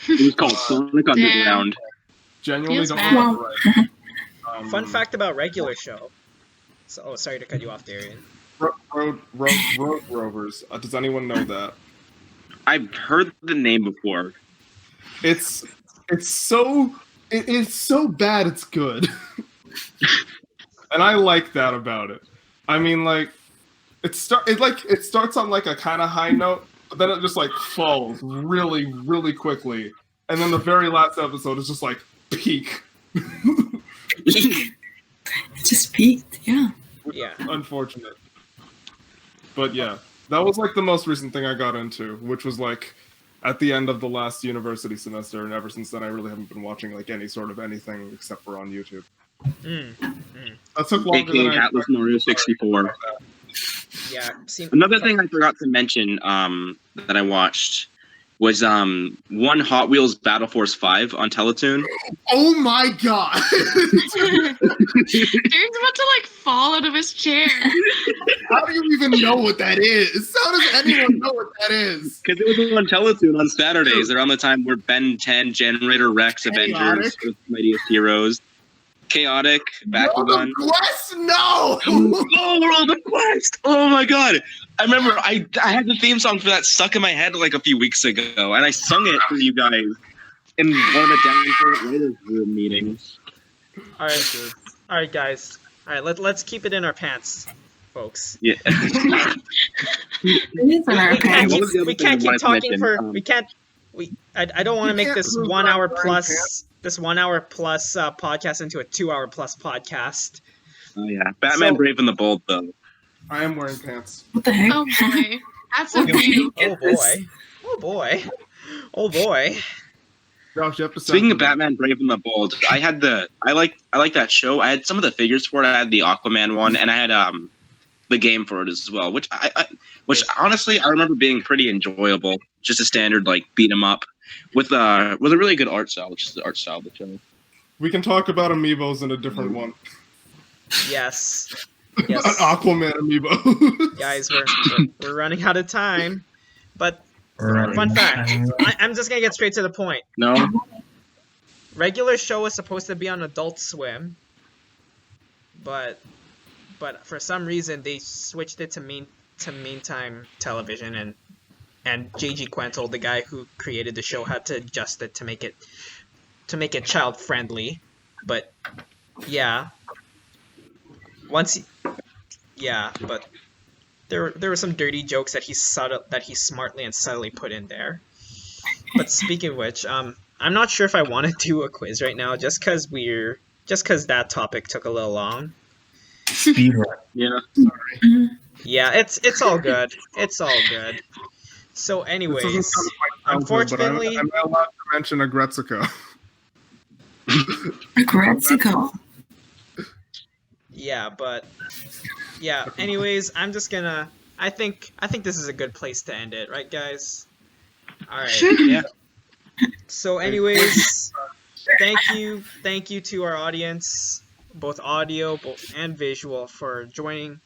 It was called Sonic Underground. Genuinely Feels don't bad. remember. Fun fact about regular show. So, sorry to cut you off, Darian. Road Rovers. Does anyone know that? I've heard the name before. It's so bad it's good. And I like that about it. I mean, like it starts on like a kind of high note, but then it just like falls really, really quickly. And then the very last episode is just like peak. It just peaked, yeah. Yeah. Unfortunate. But yeah, that was like the most recent thing I got into, which was like at the end of the last university semester, and ever since then I really haven't been watching like any sort of anything except for on YouTube. That took longer than I Atlas Mario 64. Yeah. Another thing I forgot to mention that I watched was one Hot Wheels Battle Force 5 on Teletoon. Oh my god! Aaron's about to like fall out of his chair. How do you even know what that is? How does anyone know what that is? Because it was on Teletoon on Saturdays around the time where Ben 10, Generator Rex, Avengers, Earth's Mightiest Heroes, Chaotic, Bakugan. Quest, no! Oh, World of Quest! Oh my god! I remember I had the theme song for that stuck in my head like a few weeks ago, and I sung it for you guys in one of the Down Writers Room meetings. All right, guys. All right, let's keep it in our pants, folks. Yeah. It is in our pants. What was the other We thing I can't keep wanted to talking mention? for. We can't. I don't want to make this 1 hour plus. This 1 hour plus podcast into a 2 hour plus podcast. Oh yeah, Batman Brave and the Bold though. I am wearing pants. What the heck? Oh boy. That's a view. Oh boy. Oh boy. Oh boy. Josh, you have to Speaking of Batman Brave and the Bold, I like that show. I had some of the figures for it. I had the Aquaman one, and I had the game for it as well, which honestly I remember being pretty enjoyable. Just a standard like beat 'em up with a really good art style, which is the art style of the show. We can talk about amiibos in a different one. Yes. An Yes. Aquaman amiibo. Guys, we're running out of time. But fun fact, I'm just gonna get straight to the point. No. Regular show was supposed to be on Adult Swim, but for some reason they switched it to Meantime Television, and J.G. Quentel, the guy who created the show, had to adjust it to make it child friendly. But yeah, but there were some dirty jokes that he smartly and subtly put in there. But speaking of which, I'm not sure if I want to do a quiz right now, just because that topic took a little long. Speedrun. Yeah. Yeah, it's all good. It's all good. So, anyways, unfortunately, I'm not allowed to mention Agretzico. Agretzico. yeah, but yeah. Anyways, I'm just gonna. I think this is a good place to end it, right, guys? All right. Yeah. So, anyways, thank you to our audience, both audio and visual, for joining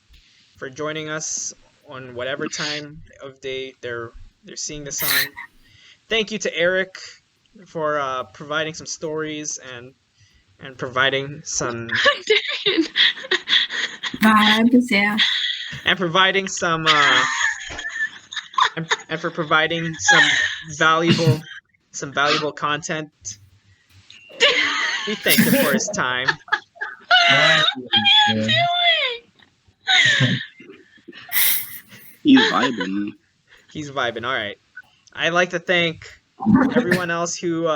us on whatever time of day they're seeing this on. Thank you to Eric for providing some stories and providing some Vibes, yeah. and providing some and for providing some valuable content. We thank him for his time. He's vibing. He's vibing. All right. I'd like to thank everyone else who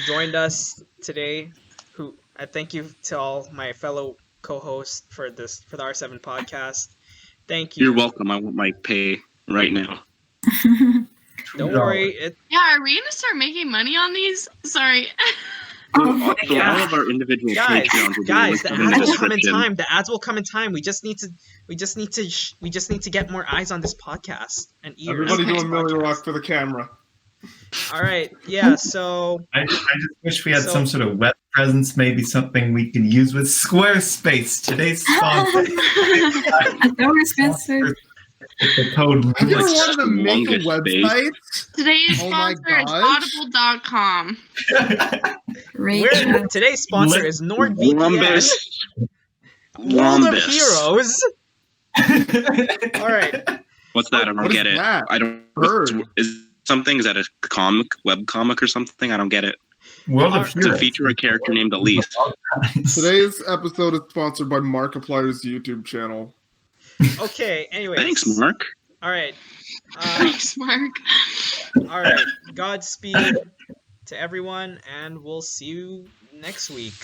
joined us today. I thank you to all my fellow co-hosts for the R7 podcast. Thank you. You're welcome. I want my pay right now. Don't worry. Yeah, are we gonna start making money on these? Sorry. So all of our individual Patreons will be Guys, linked the in the ads will come in description. time. The ads will come in time. We just need to get more eyes on this podcast and ears. Everybody on do this a Millie podcast. Rock for the camera. All right. Yeah. So. I just wish we had some sort of web presence, maybe something we can use with Squarespace. Today's sponsor. Adore Spencer. The code Have you ever Lewis. wanted to make a Longest website? Today's Oh my sponsor is gosh. audible.com. Rachel. Today's sponsor is NordVPN. Wombus. World of Wombus. Heroes. All right. What's that? I don't What is get it. that? I don't. Bird. Is something? Is that a web comic or something? I don't get it. World of It's To Heroes. feature a character named Elise. Today's episode is sponsored by Markiplier's YouTube channel. Okay. Anyways. Thanks, Mark. All right. Thanks, Mark. All right. Godspeed to everyone, and we'll see you next week.